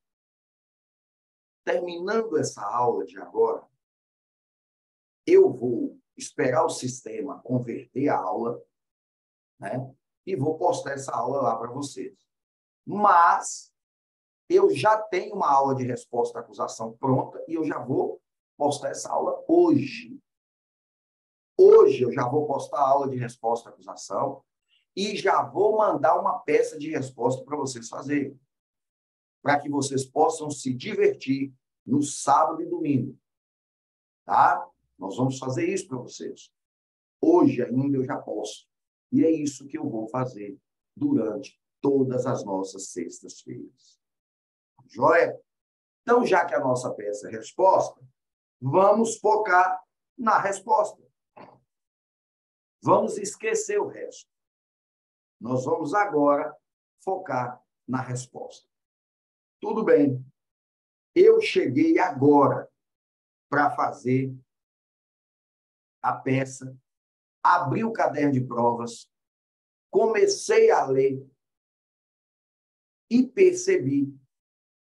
A: Terminando essa aula de agora, eu vou esperar o sistema converter a aula, né? E vou postar essa aula lá para vocês. Mas eu já tenho uma aula de resposta à acusação pronta e eu já vou postar essa aula hoje. Hoje eu já vou postar a aula de resposta à acusação e já vou mandar uma peça de resposta para vocês fazerem, para que vocês possam se divertir no sábado e domingo. Tá? Nós vamos fazer isso para vocês. Hoje ainda eu já posso. E é isso que eu vou fazer durante todas as nossas sextas-feiras. Joia? Então, já que a nossa peça é resposta, vamos focar na resposta. Vamos esquecer o resto. Nós vamos agora focar na resposta. Tudo bem. Eu cheguei agora para fazer a peça, abri o caderno de provas, comecei a ler e percebi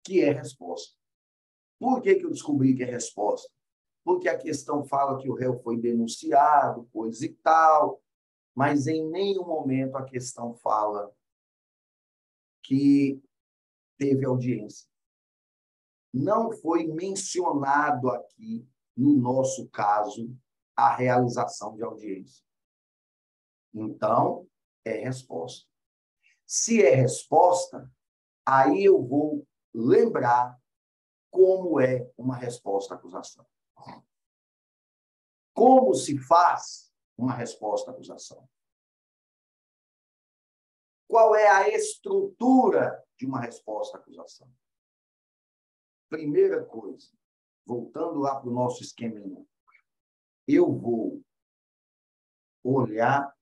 A: que é resposta. Por que eu descobri que é resposta? Porque a questão fala que o réu foi denunciado, coisa e tal, mas em nenhum momento a questão fala que teve audiência. Não foi mencionado aqui, no nosso caso, a realização de audiência. Então, é resposta. Se é resposta, aí eu vou lembrar como é uma resposta à acusação. Como se faz uma resposta à acusação? Qual é a estrutura de uma resposta à acusação? Primeira coisa, voltando lá para o nosso esqueminha, eu vou olhar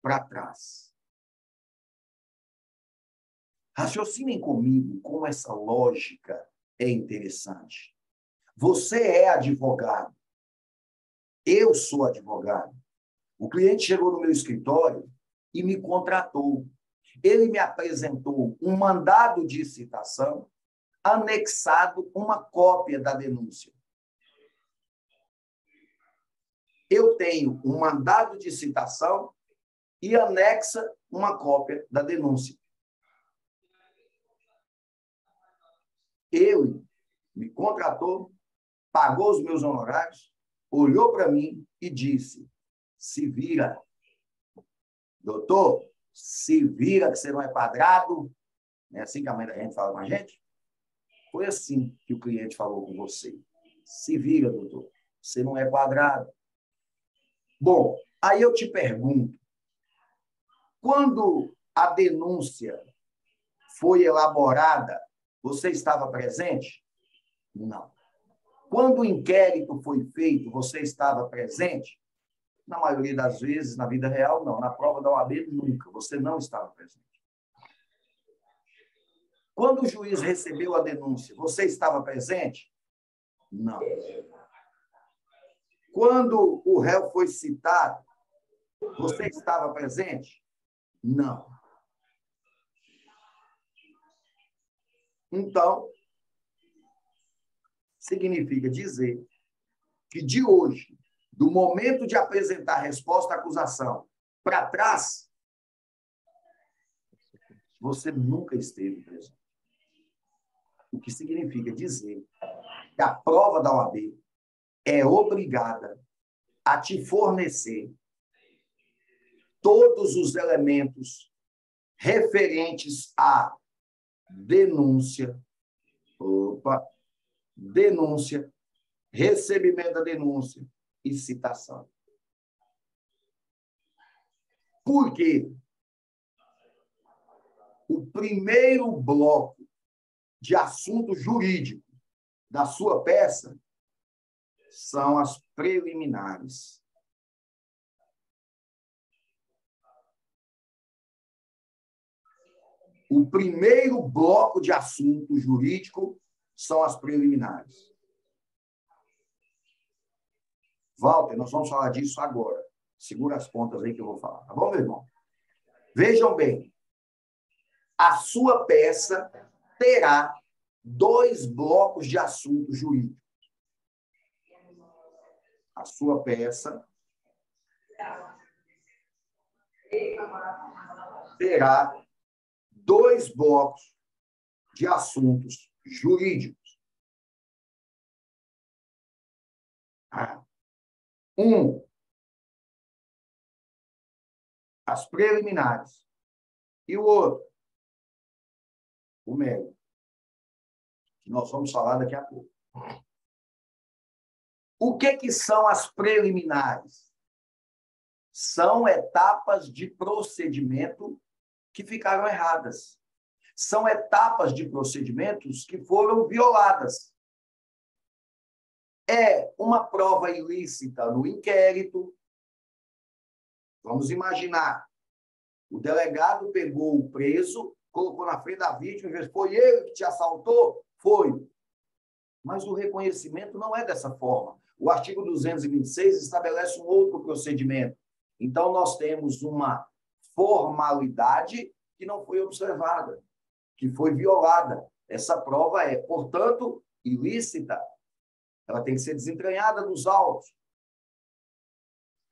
A: para trás. Raciocinem comigo como essa lógica é interessante. Você é advogado. Eu sou advogado. O cliente chegou no meu escritório e me contratou. Ele me apresentou um mandado de citação anexado uma cópia da denúncia. Eu tenho um mandado de citação e anexa uma cópia da denúncia. Ele me contratou, pagou os meus honorários, olhou para mim e disse: se vira. Doutor, Se vira que você não é quadrado. É assim que a mãe da gente fala com a gente? Foi assim que o cliente falou com você. Se vira, doutor. Você não é quadrado. Bom, aí eu te pergunto, quando a denúncia foi elaborada, você estava presente? Não. Quando o inquérito foi feito, você estava presente? Na maioria das vezes, na vida real, não. Na prova da OAB, nunca. Você não estava presente. Quando o juiz recebeu a denúncia, você estava presente? Não. Quando o réu foi citado, você estava presente? Não. Então, significa dizer que de hoje, do momento de apresentar a resposta à acusação para trás, você nunca esteve presente. O que significa dizer que a prova da OAB é obrigada a te fornecer todos os elementos referentes à denúncia, recebimento da denúncia e citação. Por quê? O primeiro bloco de assunto jurídico da sua peça são as preliminares. O primeiro bloco de assunto jurídico são as preliminares. Walter, nós vamos falar disso agora. Segura as pontas aí que eu vou falar. Tá bom, meu irmão? Vejam bem. A sua peça terá 2 blocos de assunto jurídico. A sua peça terá 2 blocos de assuntos jurídicos. 1, as preliminares. E o outro, o mérito, que nós vamos falar daqui a pouco. O que são as preliminares? São etapas de procedimento que ficaram erradas. São etapas de procedimentos que foram violadas. É uma prova ilícita no inquérito. Vamos imaginar. O delegado pegou o preso, colocou na frente da vítima e disse: foi ele que te assaltou? Foi. Mas o reconhecimento não é dessa forma. O artigo 226 estabelece um outro procedimento. Então, nós temos uma formalidade que não foi observada, que foi violada. Essa prova é, portanto, ilícita. Ela tem que ser desentranhada dos autos.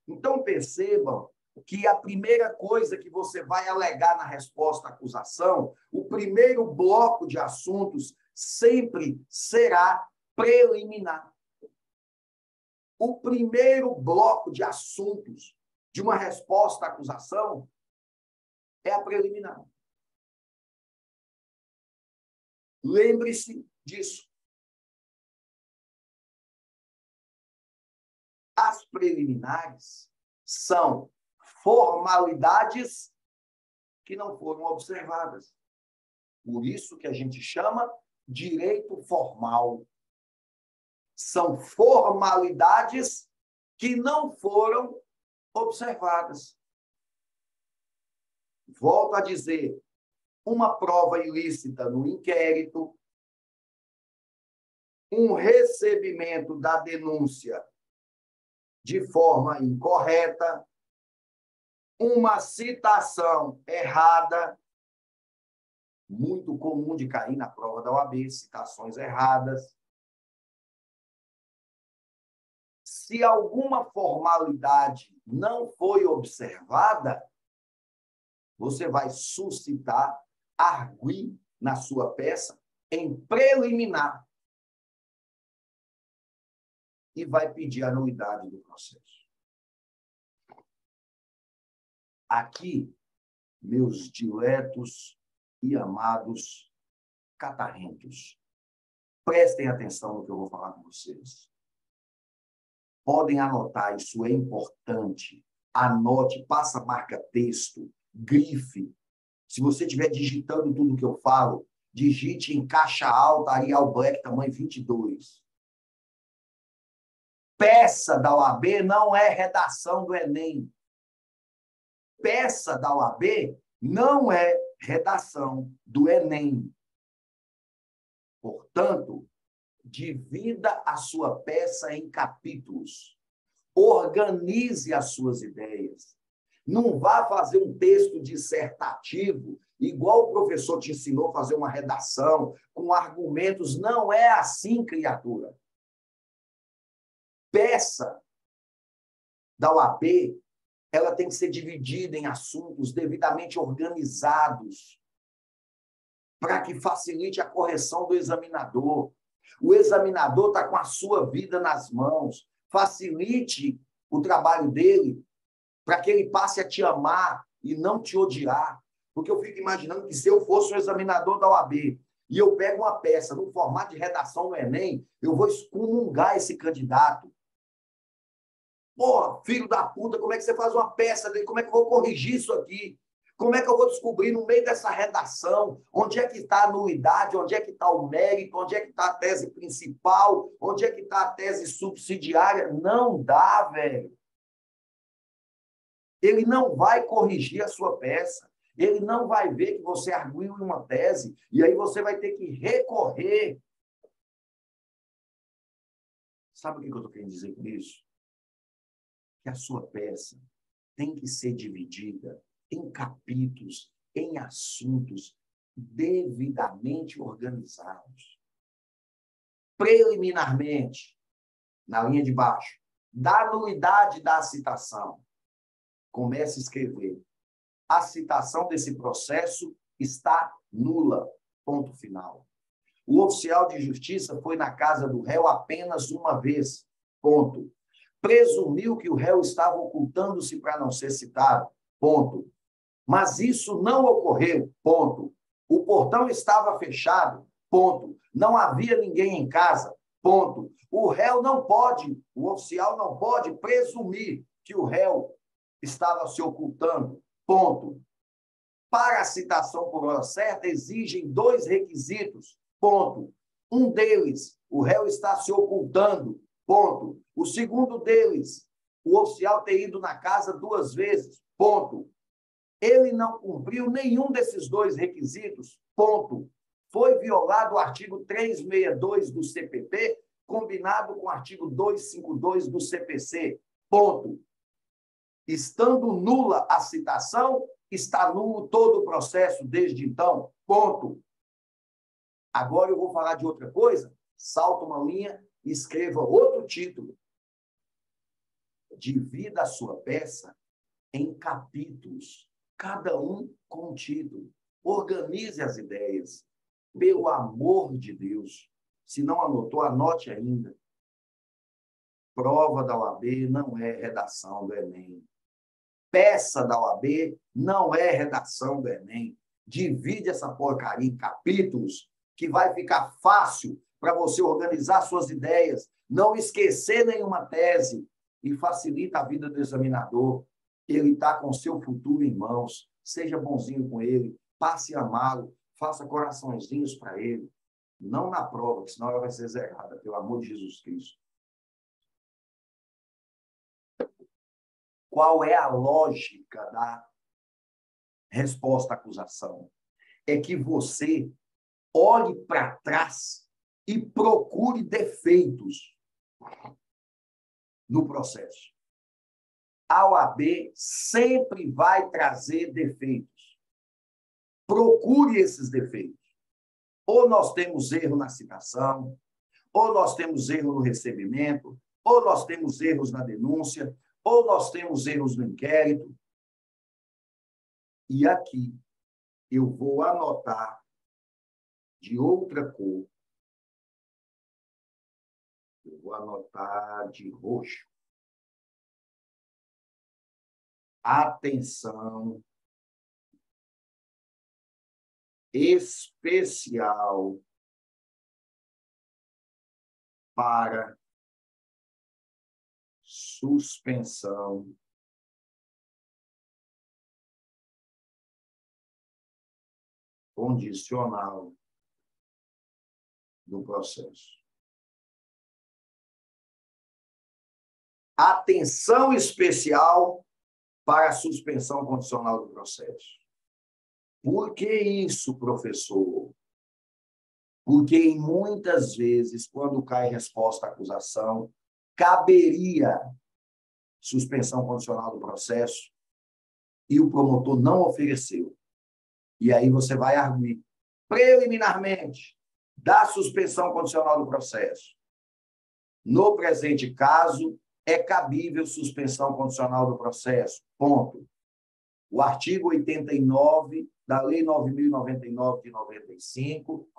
A: Então, percebam que a primeira coisa que você vai alegar na resposta à acusação, o primeiro bloco de assuntos sempre será preliminar. O primeiro bloco de assuntos de uma resposta à acusação é a preliminar. Lembre-se disso. As preliminares são formalidades que não foram observadas. Por isso que a gente chama direito formal. São formalidades que não foram observadas. Volto a dizer, uma prova ilícita no inquérito, um recebimento da denúncia de forma incorreta, uma citação errada, muito comum de cair na prova da OAB, citações erradas. Se alguma formalidade não foi observada, você vai suscitar, arguir na sua peça em preliminar e vai pedir a nulidade do processo. Aqui, meus diletos e amados catarrentos, prestem atenção no que eu vou falar com vocês. Podem anotar, isso é importante. Anote, passa marca texto, grife. Se você estiver digitando tudo que eu falo, digite em caixa alta, Arial Black, tamanho 22. Peça da OAB não é redação do Enem. Peça da OAB não é redação do Enem. Portanto, divida a sua peça em capítulos. Organize as suas ideias. Não vá fazer um texto dissertativo, igual o professor te ensinou a fazer uma redação, com argumentos. Não é assim, criatura. Peça da OAB, ela tem que ser dividida em assuntos devidamente organizados, para que facilite a correção do examinador. O examinador está com a sua vida nas mãos. Facilite o trabalho dele para que ele passe a te amar e não te odiar. Porque eu fico imaginando que se eu fosse um examinador da OAB e eu pego uma peça no formato de redação do Enem, eu vou excomungar esse candidato. Pô, filho da puta, como é que você faz uma peça dele? Como é que eu vou corrigir isso aqui? Como é que eu vou descobrir no meio dessa redação onde é que está a nulidade, onde é que está o mérito, onde é que está a tese principal, onde é que está a tese subsidiária? Não dá, velho. Ele não vai corrigir a sua peça. Ele não vai ver que você arguiu em uma tese e aí você vai ter que recorrer. Sabe o que eu estou querendo dizer com isso? Que a sua peça tem que ser dividida em capítulos, em assuntos devidamente organizados. Preliminarmente, na linha de baixo, da nulidade da citação, comece a escrever. A citação desse processo está nula. Ponto final. O oficial de justiça foi na casa do réu apenas uma vez. Ponto. Presumiu que o réu estava ocultando-se para não ser citado. Ponto. Mas isso não ocorreu. Ponto. O portão estava fechado. Ponto. Não havia ninguém em casa. Ponto. O réu não pode, o oficial não pode presumir que o réu estava se ocultando. Ponto. Para a citação por hora certa, exigem 2 requisitos. Ponto. Um deles, o réu está se ocultando. Ponto. O segundo deles, o oficial ter ido na casa 2 vezes. Ponto. Ele não cumpriu nenhum desses 2 requisitos. Ponto. Foi violado o artigo 362 do CPP, combinado com o artigo 252 do CPC. Ponto. Estando nula a citação, está nulo todo o processo desde então. Ponto. Agora eu vou falar de outra coisa. Salta uma linha e escreva outro título. Divida a sua peça em capítulos, cada um com um título. Organize as ideias. Pelo amor de Deus. Se não anotou, anote ainda. Prova da OAB não é redação do Enem. Peça da OAB não é redação do Enem. Divide essa porcaria em capítulos que vai ficar fácil para você organizar suas ideias, não esquecer nenhuma tese e facilita a vida do examinador. Ele está com o seu futuro em mãos. Seja bonzinho com ele, passe a amá-lo, faça coraçõezinhos para ele. Não na prova, que senão ela vai ser zerada, pelo amor de Jesus Cristo. Qual é a lógica da resposta à acusação? É que você olhe para trás e procure defeitos no processo. A OAB sempre vai trazer defeitos. Procure esses defeitos. Ou nós temos erro na citação, ou nós temos erro no recebimento, ou nós temos erros na denúncia, ou nós temos erros no inquérito. E aqui eu vou anotar de outra cor. Eu vou anotar de roxo. Atenção, especial para suspensão condicional do processo. Atenção especial para a suspensão condicional do processo. Por que isso, professor? Porque muitas vezes, quando cai resposta à acusação, caberia suspensão condicional do processo e o promotor não ofereceu. E aí você vai arguir preliminarmente da suspensão condicional do processo. No presente caso, é cabível suspensão condicional do processo. Ponto. O artigo 89 da Lei 9.099 de 95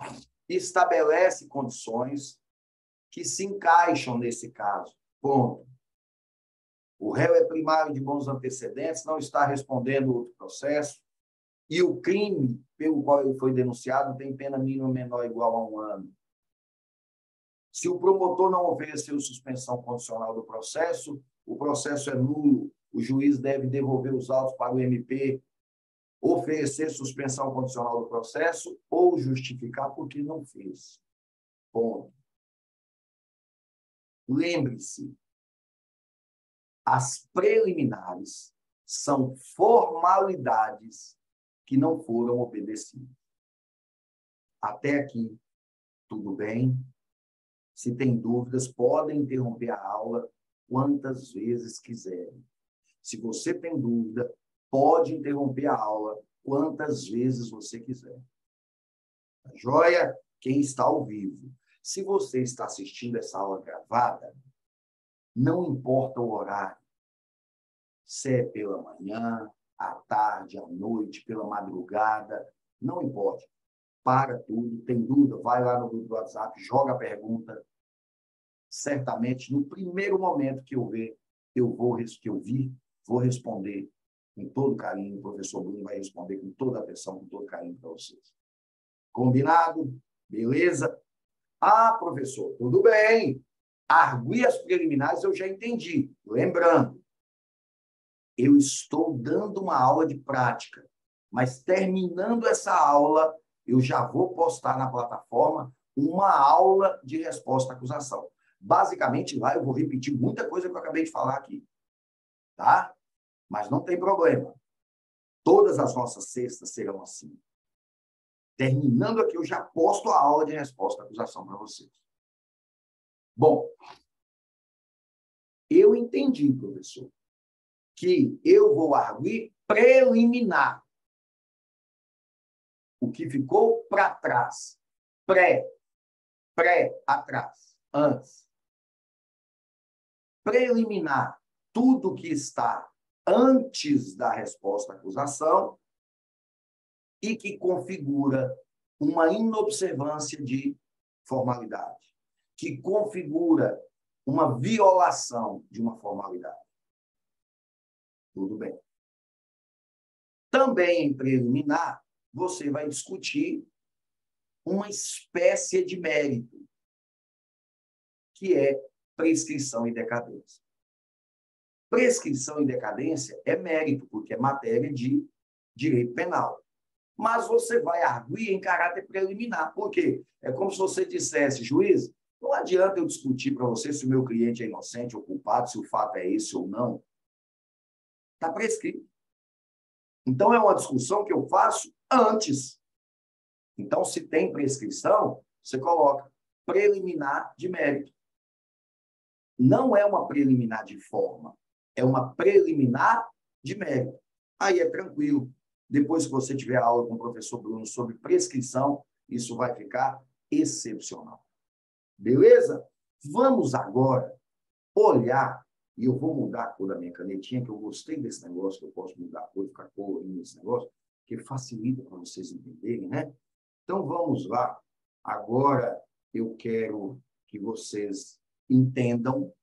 A: estabelece condições que se encaixam nesse caso. Ponto. O réu é primário de bons antecedentes, não está respondendo outro processo, e o crime pelo qual ele foi denunciado tem pena mínima menor ou igual a 1 ano. Se o promotor não ofereceu suspensão condicional do processo, o processo é nulo, o juiz deve devolver os autos para o MP, oferecer suspensão condicional do processo ou justificar porque não fez. Ponto. Lembre-se, as preliminares são formalidades que não foram obedecidas. Até aqui, tudo bem? Se tem dúvidas, podem interromper a aula quantas vezes quiserem. Se você tem dúvida, pode interromper a aula quantas vezes você quiser. Tá joia? Quem está ao vivo. Se você está assistindo essa aula gravada, não importa o horário. Se é pela manhã, à tarde, à noite, pela madrugada, não importa. Para tudo, tem dúvida, vai lá no grupo do WhatsApp, joga a pergunta. Certamente, no primeiro momento que eu ver, vou responder com todo carinho. O professor Bruno vai responder com toda atenção, com todo carinho para vocês. Combinado? Beleza? Ah, professor, tudo bem. Arguias preliminares eu já entendi. Lembrando, eu estou dando uma aula de prática, mas terminando essa aula, eu já vou postar na plataforma uma aula de resposta à acusação. Basicamente, lá eu vou repetir muita coisa que eu acabei de falar aqui. Tá? Mas não tem problema. Todas as nossas sextas serão assim. Terminando aqui, eu já posto a aula de resposta à acusação para vocês. Bom, eu entendi, professor, que eu vou arguir preliminar. O que ficou para trás. Atrás, antes. Preliminar, tudo que está antes da resposta à acusação e que configura uma inobservância de formalidade, que configura uma violação de uma formalidade. Tudo bem. Também em preliminar, você vai discutir uma espécie de mérito, que é prescrição e decadência. Prescrição e decadência é mérito, porque é matéria de direito penal. Mas você vai arguir em caráter preliminar. Por quê? É como se você dissesse, juiz, não adianta eu discutir para você se o meu cliente é inocente ou culpado, se o fato é esse ou não. Está prescrito. Então, é uma discussão que eu faço antes. Então, se tem prescrição, você coloca preliminar de mérito. Não é uma preliminar de forma, é uma preliminar de mérito. Aí é tranquilo. Depois que você tiver aula com o professor Bruno sobre prescrição, isso vai ficar excepcional. Beleza? Vamos agora olhar, e eu vou mudar a cor da minha canetinha, que eu gostei desse negócio, que eu posso mudar a cor, ficar colorinho nesse negócio, que facilita para vocês entenderem, né? Então, vamos lá. Agora, eu quero que vocês entendam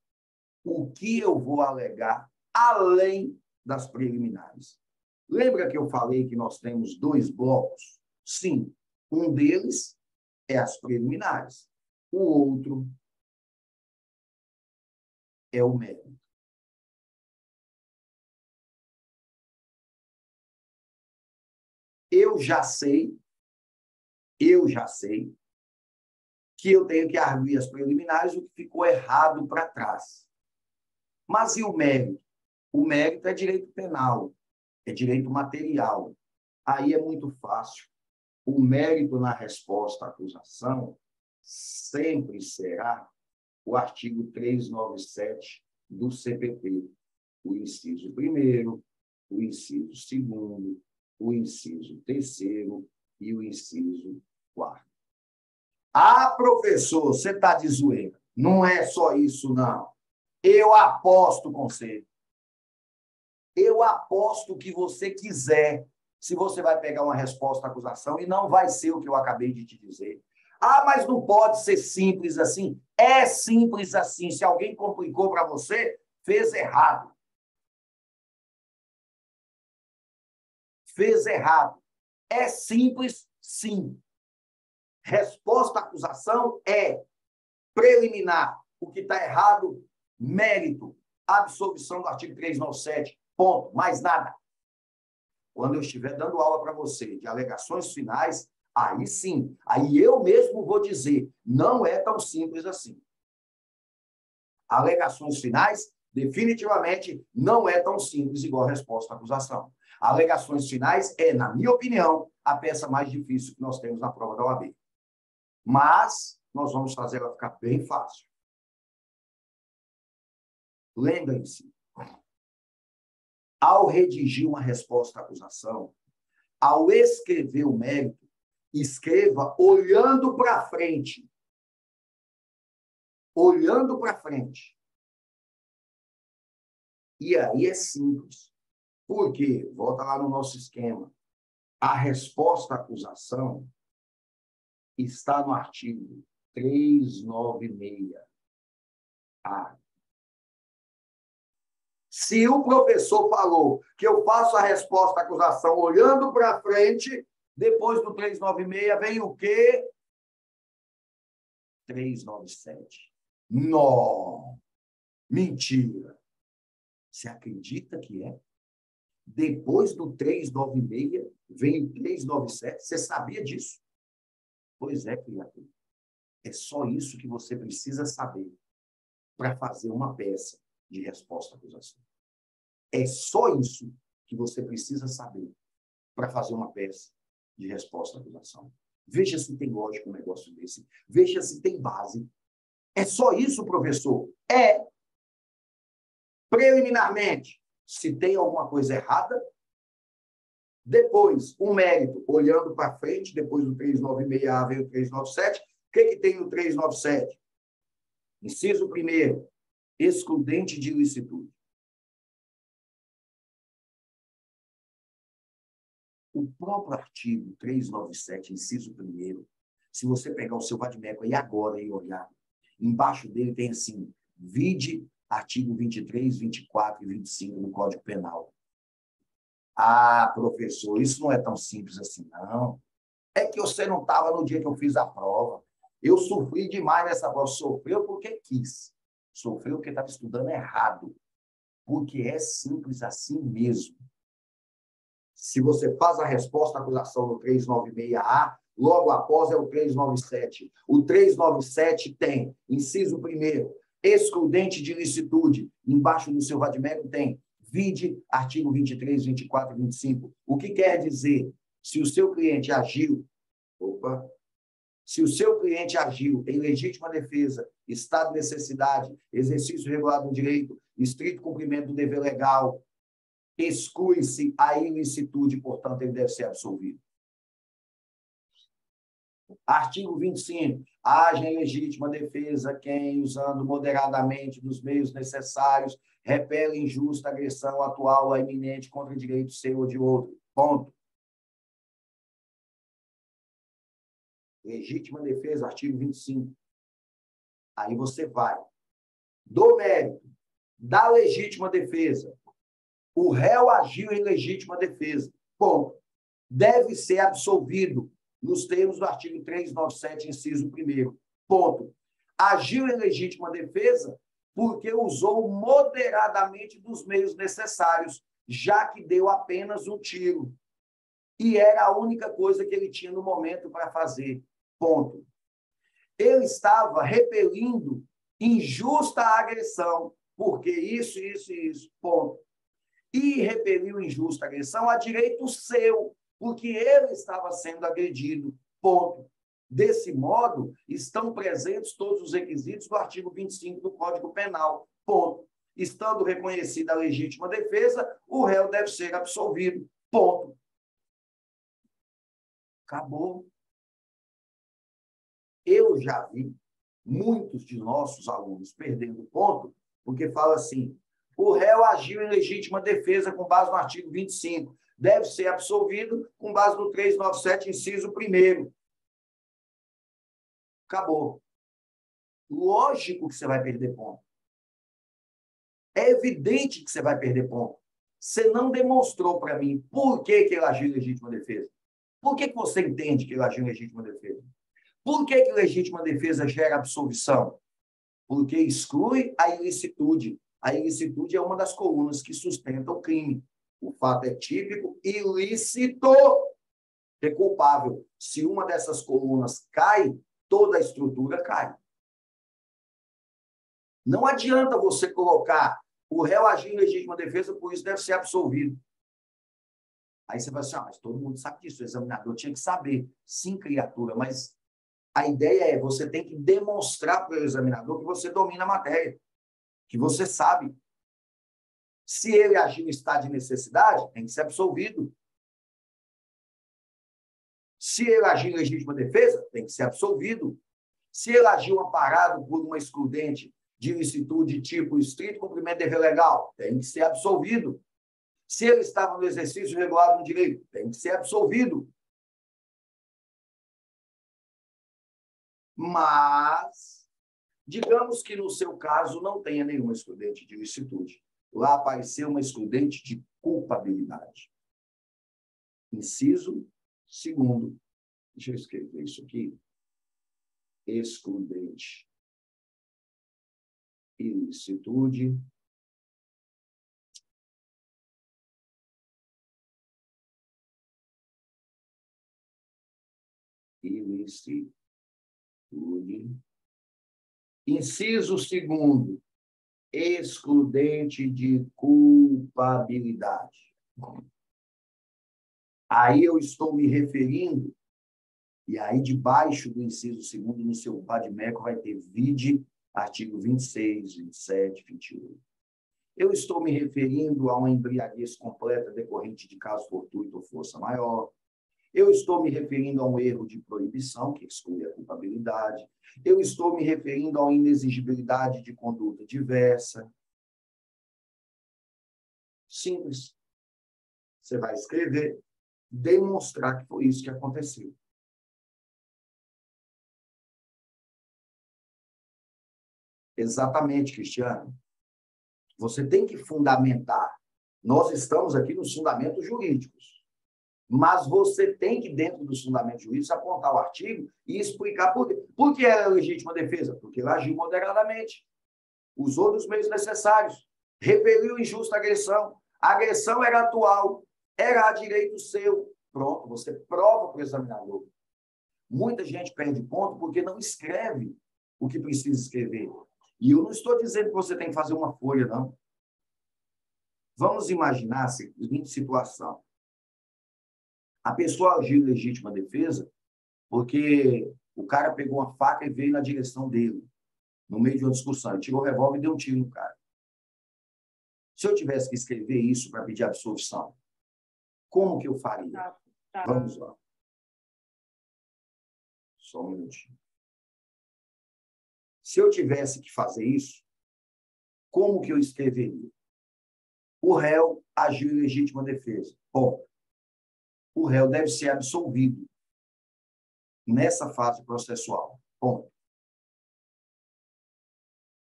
A: o que eu vou alegar além das preliminares. Lembra que eu falei que nós temos 2 blocos? Sim, Um deles é as preliminares. O outro é o mérito. Eu já sei que eu tenho que arguir as preliminares, o que ficou errado para trás. Mas e o mérito? O mérito é direito penal, é direito material. Aí é muito fácil. O mérito na resposta à acusação sempre será o artigo 397 do CPP, o inciso 1º, o inciso 2º, o inciso 3º e o inciso 4º. Ah, professor, você está de zoeira. Não é só isso, não. Eu aposto com você. Eu aposto o que você quiser, se você vai pegar uma resposta à acusação, e não vai ser o que eu acabei de te dizer. Ah, mas não pode ser simples assim. É simples assim. Se alguém complicou para você, fez errado. Fez errado. É simples, sim. Resposta à acusação é preliminar. O que está errado, mérito. Absolvição do artigo 397. Ponto. Mais nada. Quando eu estiver dando aula para você de alegações finais, aí sim, aí eu mesmo vou dizer, não é tão simples assim. Alegações finais, definitivamente, não é tão simples igual a resposta à acusação. Alegações finais é, na minha opinião, a peça mais difícil que nós temos na prova da OAB. Mas nós vamos fazer ela ficar bem fácil. Lembrem-se, ao redigir uma resposta à acusação, ao escrever o mérito, escreva olhando para frente. Olhando para frente. E aí é simples. Porque, volta lá no nosso esquema, a resposta à acusação está no artigo 396-A. Se o professor falou que eu faço a resposta à acusação olhando para frente, depois do 396 vem o quê? 397. Não! Mentira! Você acredita que é? Depois do 396 vem o 397. Você sabia disso? Pois é, criatura. É só isso que você precisa saber para fazer uma peça de resposta à acusação. É só isso que você precisa saber para fazer uma peça de resposta à acusação. Veja se tem lógica um negócio desse. Veja se tem base. É só isso, professor? É. Preliminarmente, se tem alguma coisa errada, depois, o mérito, olhando para frente, depois do 396A vem o 397. O que tem no 397? Inciso 1º, excludente de ilicitude. O próprio artigo 397, inciso 1º, se você pegar o seu vade-mecum aí agora e olhar, embaixo dele tem assim, vide artigo 23, 24 e 25 do Código Penal. Ah, professor, isso não é tão simples assim, não. É que você não estava no dia que eu fiz a prova. Eu sofri demais nessa prova. Sofreu porque quis. Sofreu porque estava estudando errado. Porque é simples assim mesmo. Se você faz a resposta à acusação no 396A, logo após é o 397. O 397 tem, inciso 1º, excludente de ilicitude. Embaixo do seu vade-mecum tem, vide artigo 23, 24 e 25. O que quer dizer? Se o seu cliente agiu, se o seu cliente agiu em legítima defesa, estado de necessidade, exercício regular do direito, estrito cumprimento do dever legal, exclui-se a ilicitude, portanto, ele deve ser absolvido. Artigo 25. Age em legítima defesa quem, usando moderadamente dos meios necessários, repele injusta agressão atual ou iminente contra direito seu ou de outro. Ponto. Legítima defesa, artigo 25. Aí você vai. Do mérito da legítima defesa. O réu agiu em legítima defesa. Ponto. Deve ser absolvido nos termos do artigo 397, inciso 1º. Ponto. Agiu em legítima defesa porque usou moderadamente dos meios necessários, já que deu apenas um tiro. E era a única coisa que ele tinha no momento para fazer. Ponto. Ele estava repelindo injusta agressão, porque isso, ponto. E repeliu injusta agressão a direito seu, porque ele estava sendo agredido, ponto. Desse modo, estão presentes todos os requisitos do artigo 25 do Código Penal, ponto. Estando reconhecida a legítima defesa, o réu deve ser absolvido, ponto. Acabou. Eu já vi muitos de nossos alunos perdendo ponto, porque fala assim, o réu agiu em legítima defesa com base no artigo 25, deve ser absolvido com base no 397, inciso 1º. Acabou. Lógico que você vai perder ponto. É evidente que você vai perder ponto. Você não demonstrou para mim por que ele agiu em legítima defesa. Por que você entende que ele agiu em legítima defesa? Por que legítima defesa gera absolvição? Porque exclui a ilicitude. A ilicitude é uma das colunas que sustenta o crime. O fato é típico, ilícito, é culpável. Se uma dessas colunas cai, toda a estrutura cai. Não adianta você colocar o réu agir em legítima defesa, por isso deve ser absolvido. Aí você vai assim, mas todo mundo sabe disso, o examinador tinha que saber. Sim, criatura, mas a ideia é, você tem que demonstrar para o examinador que você domina a matéria, que você sabe. Se ele agir em estado de necessidade, tem que ser absolvido. Se ele agir em legítima defesa, tem que ser absolvido. Se ele agiu amparado por uma excludente de ilicitude tipo estrito cumprimento de dever legal, tem que ser absolvido. Se ele estava no exercício regular do direito, tem que ser absolvido. Mas, digamos que no seu caso não tenha nenhuma excludente de ilicitude. Lá apareceu uma excludente de culpabilidade. Inciso 2º. Deixa eu escrever isso aqui. Excludente. Ilicitude. Ilicitude. Inciso 2º. Excludente de culpabilidade. Aí eu estou me referindo, e aí debaixo do inciso 2º, no seu vadimeco, vai ter vide artigo 26, 27, 28. Eu estou me referindo a uma embriaguez completa decorrente de caso fortuito ou força maior. Eu estou me referindo a um erro de proibição, que exclui a culpabilidade. Eu estou me referindo a uma inexigibilidade de conduta diversa. Simples. Você vai escrever, demonstrar que foi isso que aconteceu. Exatamente, Cristiano. Você tem que fundamentar. Nós estamos aqui nos fundamentos jurídicos. Mas você tem que, dentro dos fundamentos jurídicos, apontar o artigo e explicar por quê. Por que era legítima defesa? Porque ele agiu moderadamente. Usou dos meios necessários. Repeliu injusta agressão. A agressão era atual. Era a direito seu. Pronto, você prova para o examinador. Muita gente perde ponto porque não escreve o que precisa escrever. E eu não estou dizendo que você tem que fazer uma folha, não. Vamos imaginar a seguinte situação. A pessoa agiu em legítima defesa porque o cara pegou uma faca e veio na direção dele, no meio de uma discussão. Ele tirou o revólver e deu um tiro no cara. Se eu tivesse que escrever isso para pedir absolvição, como que eu faria? Vamos lá. Só um minutinho. Se eu tivesse que fazer isso, como que eu escreveria? O réu agiu em legítima defesa. Bom, o réu deve ser absolvido nessa fase processual. Bom,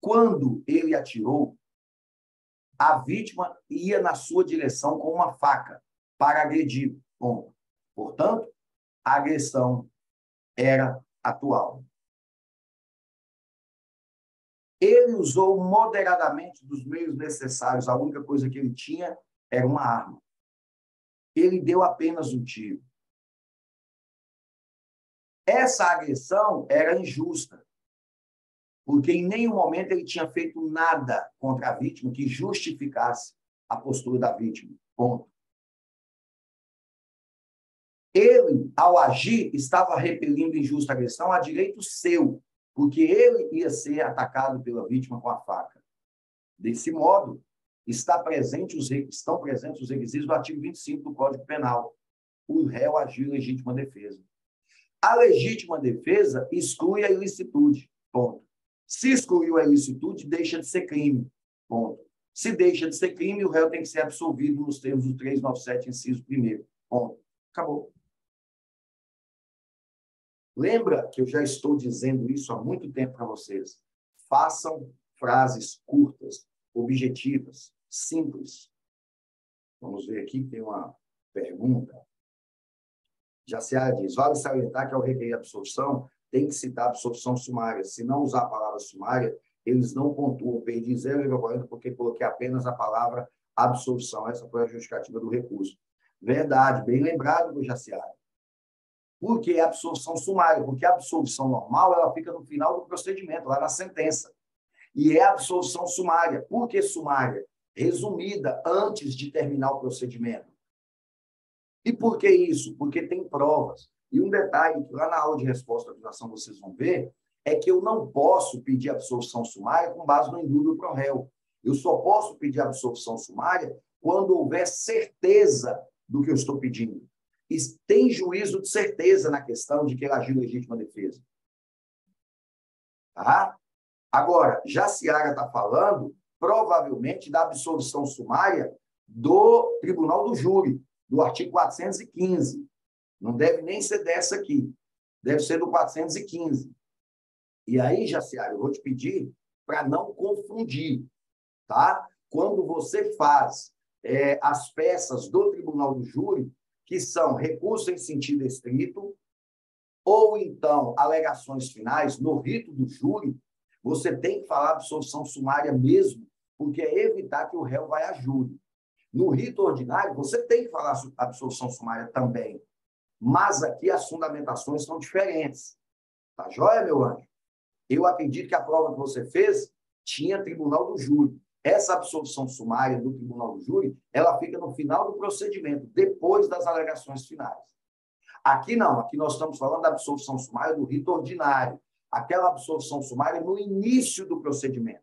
A: quando ele atirou, a vítima ia na sua direção com uma faca para agredir. Bom, portanto, a agressão era atual. Ele usou moderadamente dos meios necessários. A única coisa que ele tinha era uma arma. Ele deu apenas um tiro. Essa agressão era injusta, porque em nenhum momento ele tinha feito nada contra a vítima que justificasse a postura da vítima. Ponto. Ele, ao agir, estava repelindo injusta agressão a direito seu, porque ele ia ser atacado pela vítima com a faca. Desse modo, estão presentes os requisitos do artigo 25 do Código Penal. O réu agiu em legítima defesa. A legítima defesa exclui a ilicitude. Ponto. Se excluiu a ilicitude, deixa de ser crime. Ponto. Se deixa de ser crime, o réu tem que ser absolvido nos termos do 397, inciso 1º. Ponto. Acabou. Lembra que eu já estou dizendo isso há muito tempo para vocês. Façam frases curtas, objetivas, simples. Vamos ver aqui, tem uma pergunta. Jaciara diz, vale salientar que ao requerer absolvição, tem que citar absolvição sumária. Se não usar a palavra sumária, eles não pontuam. Perdi 0,40 porque coloquei apenas a palavra absolvição. Essa foi a justificativa do recurso. Verdade, bem lembrado, Jaciara. Por que a absolvição sumária? Porque a absolvição normal ela fica no final do procedimento, lá na sentença. E é a absolvição sumária. Por que sumária? Resumida, antes de terminar o procedimento. E por que isso? Porque tem provas. E um detalhe que lá na aula de resposta à acusação vocês vão ver é que eu não posso pedir absolvição sumária com base no indúbio pro réu. Eu só posso pedir absolvição sumária quando houver certeza do que eu estou pedindo. E tem juízo de certeza na questão de que ele agiu em legítima defesa. Tá? Agora, Jaciara está falando, provavelmente, da absolvição sumária do Tribunal do Júri, do artigo 415. Não deve nem ser dessa aqui. Deve ser do 415. E aí, Jaciara, eu vou te pedir para não confundir. Tá? Quando você faz as peças do Tribunal do Júri, que são recurso em sentido estrito, ou então alegações finais, no rito do júri, você tem que falar absolvição sumária mesmo, porque é evitar que o réu vá a júri. No rito ordinário, você tem que falar absolvição sumária também, mas aqui as fundamentações são diferentes. Tá joia, meu anjo? Eu acredito que a prova que você fez tinha Tribunal do Júri. Essa absolvição sumária do Tribunal do Júri, ela fica no final do procedimento, depois das alegações finais. Aqui não, aqui nós estamos falando da absolvição sumária do rito ordinário. Aquela absolvição sumária no início do procedimento,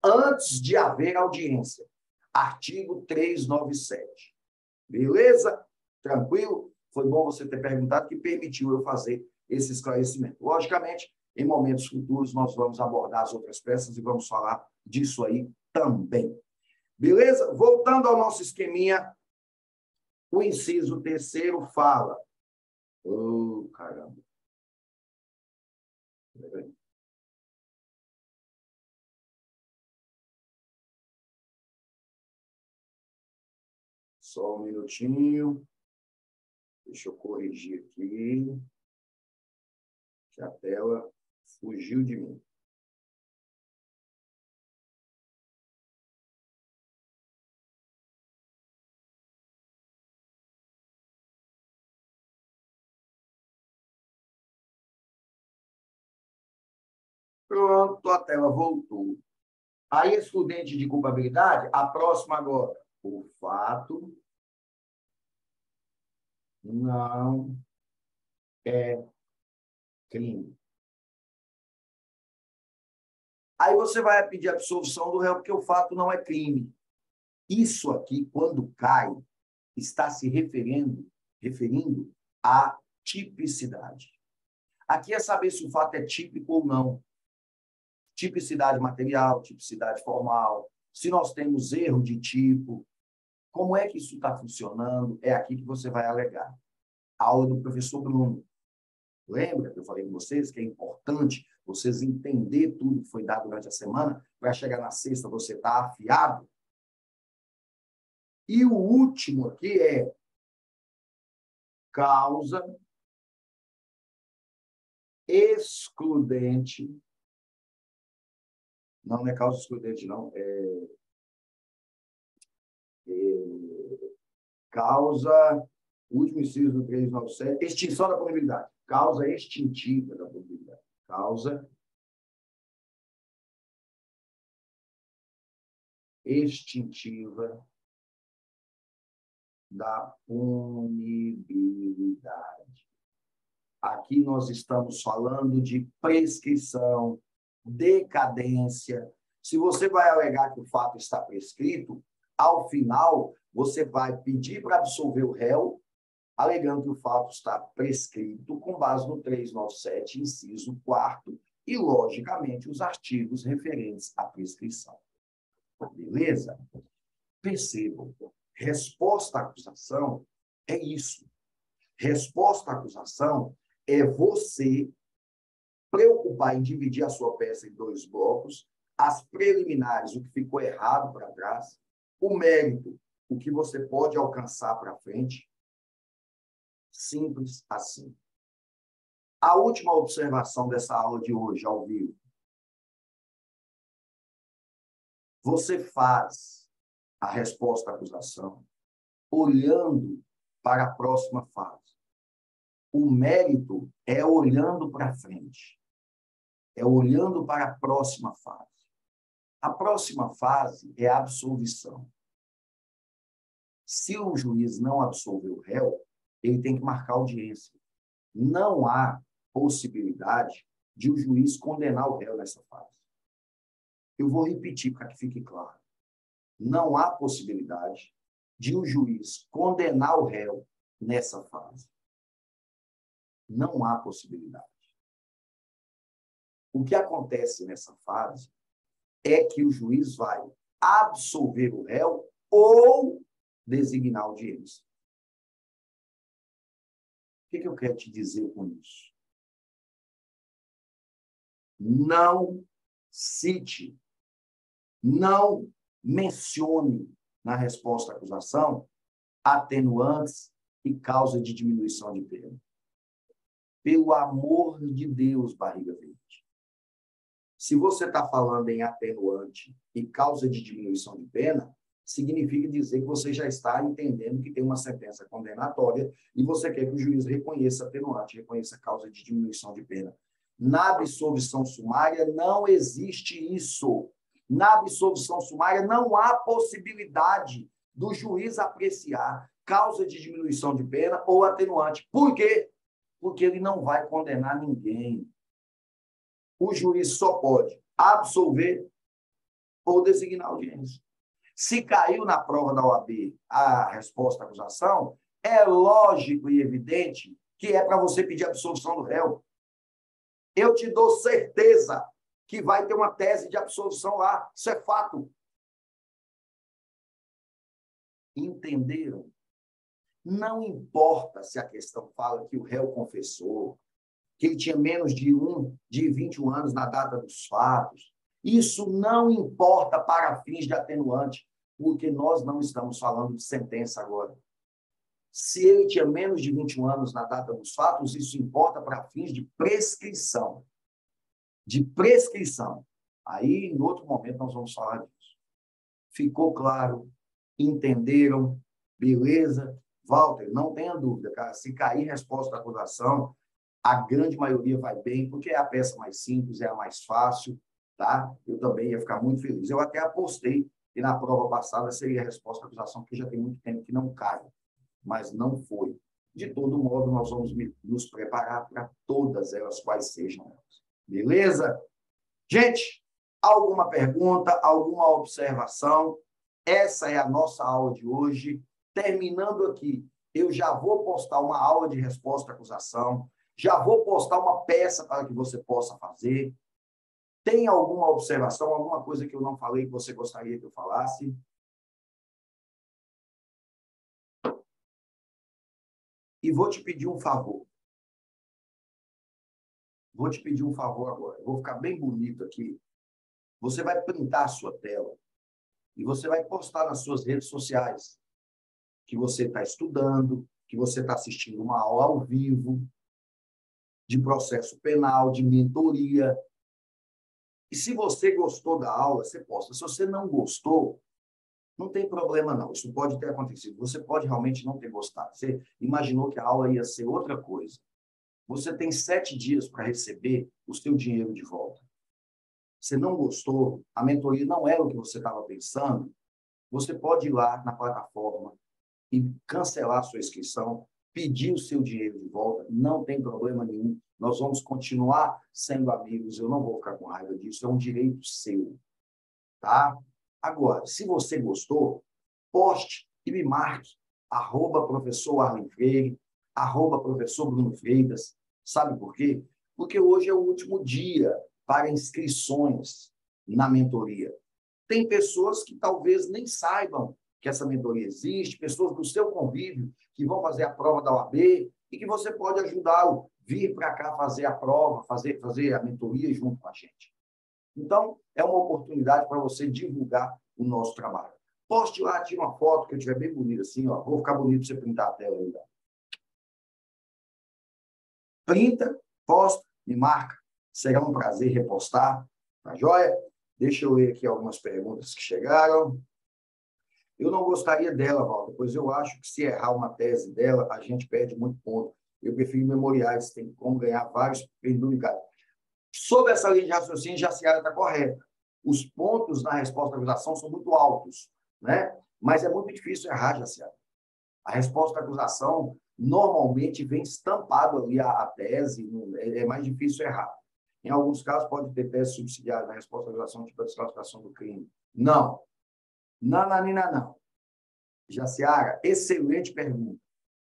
A: antes de haver audiência. Artigo 397. Beleza? Tranquilo? Foi bom você ter perguntado, que permitiu eu fazer esse esclarecimento. Logicamente, em momentos futuros, nós vamos abordar as outras peças e vamos falar disso aí também. Beleza? Voltando ao nosso esqueminha, o inciso 3º fala... Oh, caramba. Só um minutinho. Deixa eu corrigir aqui. Que a tela fugiu de mim. Pronto, a tela voltou. Aí, excludente de culpabilidade, a próxima agora. O fato não é crime. Aí você vai pedir a absolvição do réu porque o fato não é crime. Isso aqui, quando cai, está se referindo à tipicidade. Aqui é saber se o fato é típico ou não. Tipicidade material, tipicidade formal, se nós temos erro de tipo, como é que isso está funcionando, é aqui que você vai alegar. A aula do professor Bruno. Lembra que eu falei com vocês que é importante vocês entender tudo que foi dado durante a semana, para chegar na sexta você estar afiado? E o último aqui é causa excludente, não é causa excludente, não, causa, último inciso do 397, extinção da punibilidade, causa extintiva da punibilidade, causa extintiva da punibilidade. Aqui nós estamos falando de prescrição, decadência. Se você vai alegar que o fato está prescrito, ao final, você vai pedir para absolver o réu, alegando que o fato está prescrito com base no 397, inciso 4º, e, logicamente, os artigos referentes à prescrição. Beleza? Percebam, resposta à acusação é isso. Resposta à acusação é você preocupar em dividir a sua peça em 2 blocos, as preliminares, o que ficou errado para trás, o mérito, o que você pode alcançar para frente. Simples assim. A última observação dessa aula de hoje, ao vivo. Você faz a resposta à acusação olhando para a próxima fase. O mérito é olhando para frente. É olhando para a próxima fase. A próxima fase é a absolvição. Se o juiz não absolver o réu, ele tem que marcar audiência. Não há possibilidade de o juiz condenar o réu nessa fase. Eu vou repetir para que fique claro. Não há possibilidade de o juiz condenar o réu nessa fase. Não há possibilidade. O que acontece nessa fase é que o juiz vai absolver o réu ou designar audiência. O que eu quero te dizer com isso? Não cite, não mencione na resposta à acusação atenuantes e causa de diminuição de pena. Pelo amor de Deus, barriga verde. Se você está falando em atenuante e causa de diminuição de pena, significa dizer que você já está entendendo que tem uma sentença condenatória e você quer que o juiz reconheça atenuante, reconheça causa de diminuição de pena. Na absolvição sumária não existe isso. Na absolvição sumária não há possibilidade do juiz apreciar causa de diminuição de pena ou atenuante. Por quê? Porque ele não vai condenar ninguém. O juiz só pode absolver ou designar audiência. Se caiu na prova da OAB a resposta à acusação, é lógico e evidente que é para você pedir a absolvição do réu. Eu te dou certeza que vai ter uma tese de absolvição lá. Isso é fato. Entenderam? Não importa se a questão fala que o réu confessou, que ele tinha menos de 21 anos na data dos fatos. Isso não importa para fins de atenuante, porque nós não estamos falando de sentença agora. Se ele tinha menos de 21 anos na data dos fatos, isso importa para fins de prescrição. De prescrição. Aí, em outro momento, nós vamos falar disso. Ficou claro? Entenderam? Beleza? Walter, não tenha dúvida, cara. Se cair resposta da acusação, a grande maioria vai bem, porque é a peça mais simples, é a mais fácil, tá? Eu também ia ficar muito feliz. Eu até apostei que na prova passada seria a resposta da acusação, porque já tem muito tempo que não cai, mas não foi. De todo modo, nós vamos nos preparar para todas elas, quais sejam elas. Beleza? Gente, alguma pergunta, alguma observação? Essa é a nossa aula de hoje. Terminando aqui, eu já vou postar uma aula de resposta à acusação, já vou postar uma peça para que você possa fazer. Tem alguma observação, alguma coisa que eu não falei que você gostaria que eu falasse? E vou te pedir um favor. Vou te pedir um favor agora. Vou ficar bem bonito aqui. Você vai printar a sua tela e você vai postar nas suas redes sociais que você está estudando, que você está assistindo uma aula ao vivo. de processo penal, de mentoria. E se você gostou da aula, você posta. Se você não gostou, não tem problema, não. Isso pode ter acontecido. Você pode realmente não ter gostado. Você imaginou que a aula ia ser outra coisa. Você tem 7 dias para receber o seu dinheiro de volta. Você não gostou, a mentoria não era o que você estava pensando, você pode ir lá na plataforma e cancelar a sua inscrição, pedir o seu dinheiro de volta, não tem problema nenhum. Nós vamos continuar sendo amigos, eu não vou ficar com raiva disso, é um direito seu. Tá? Agora, se você gostou, poste e me marque, @professor Arlen Freire, @professor Bruno Freitas. Sabe por quê? Porque hoje é o último dia para inscrições na mentoria. Tem pessoas que talvez nem saibam que essa mentoria existe, pessoas do seu convívio que vão fazer a prova da OAB e que você pode ajudá-lo, vir para cá fazer a prova, fazer a mentoria junto com a gente. Então, é uma oportunidade para você divulgar o nosso trabalho. Poste lá, tira uma foto que eu estiver bem bonita assim, ó. Vou ficar bonito para você printar a tela ainda. Printa, posta, me marca. Será um prazer repostar. Tá joia? Deixa eu ler aqui algumas perguntas que chegaram. Eu não gostaria dela, Walter, pois eu acho que se errar uma tese dela, a gente perde muito ponto. Eu prefiro memoriais, tem como ganhar vários penduricados. Sobre essa linha de raciocínio, Jaciara está correta. Os pontos na resposta à acusação são muito altos, né? Mas é muito difícil errar, Jaciara. A resposta à acusação normalmente vem estampado ali a tese, é mais difícil errar. Em alguns casos, pode ter tese subsidiária na resposta à acusação, tipo a desclassificação do crime. Não. Não. Jaciara, excelente pergunta.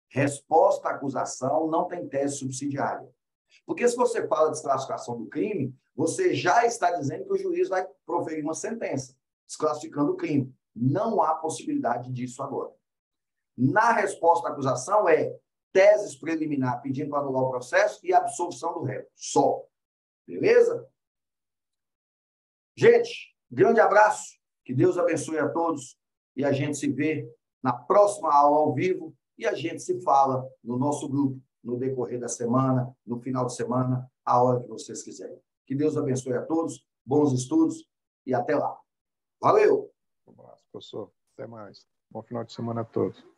A: Resposta à acusação não tem tese subsidiária. Porque se você fala de desclassificação do crime, você já está dizendo que o juiz vai proferir uma sentença, desclassificando o crime. Não há possibilidade disso agora. Na resposta à acusação é teses preliminar pedindo para anular o processo e absolvição do réu. Só. Beleza? Gente, grande abraço. Que Deus abençoe a todos. E a gente se vê na próxima aula ao vivo. E a gente se fala no nosso grupo, no decorrer da semana, no final de semana, a hora que vocês quiserem. Que Deus abençoe a todos. Bons estudos e até lá. Valeu!
C: Um abraço, professor. Até mais. Bom final de semana a todos.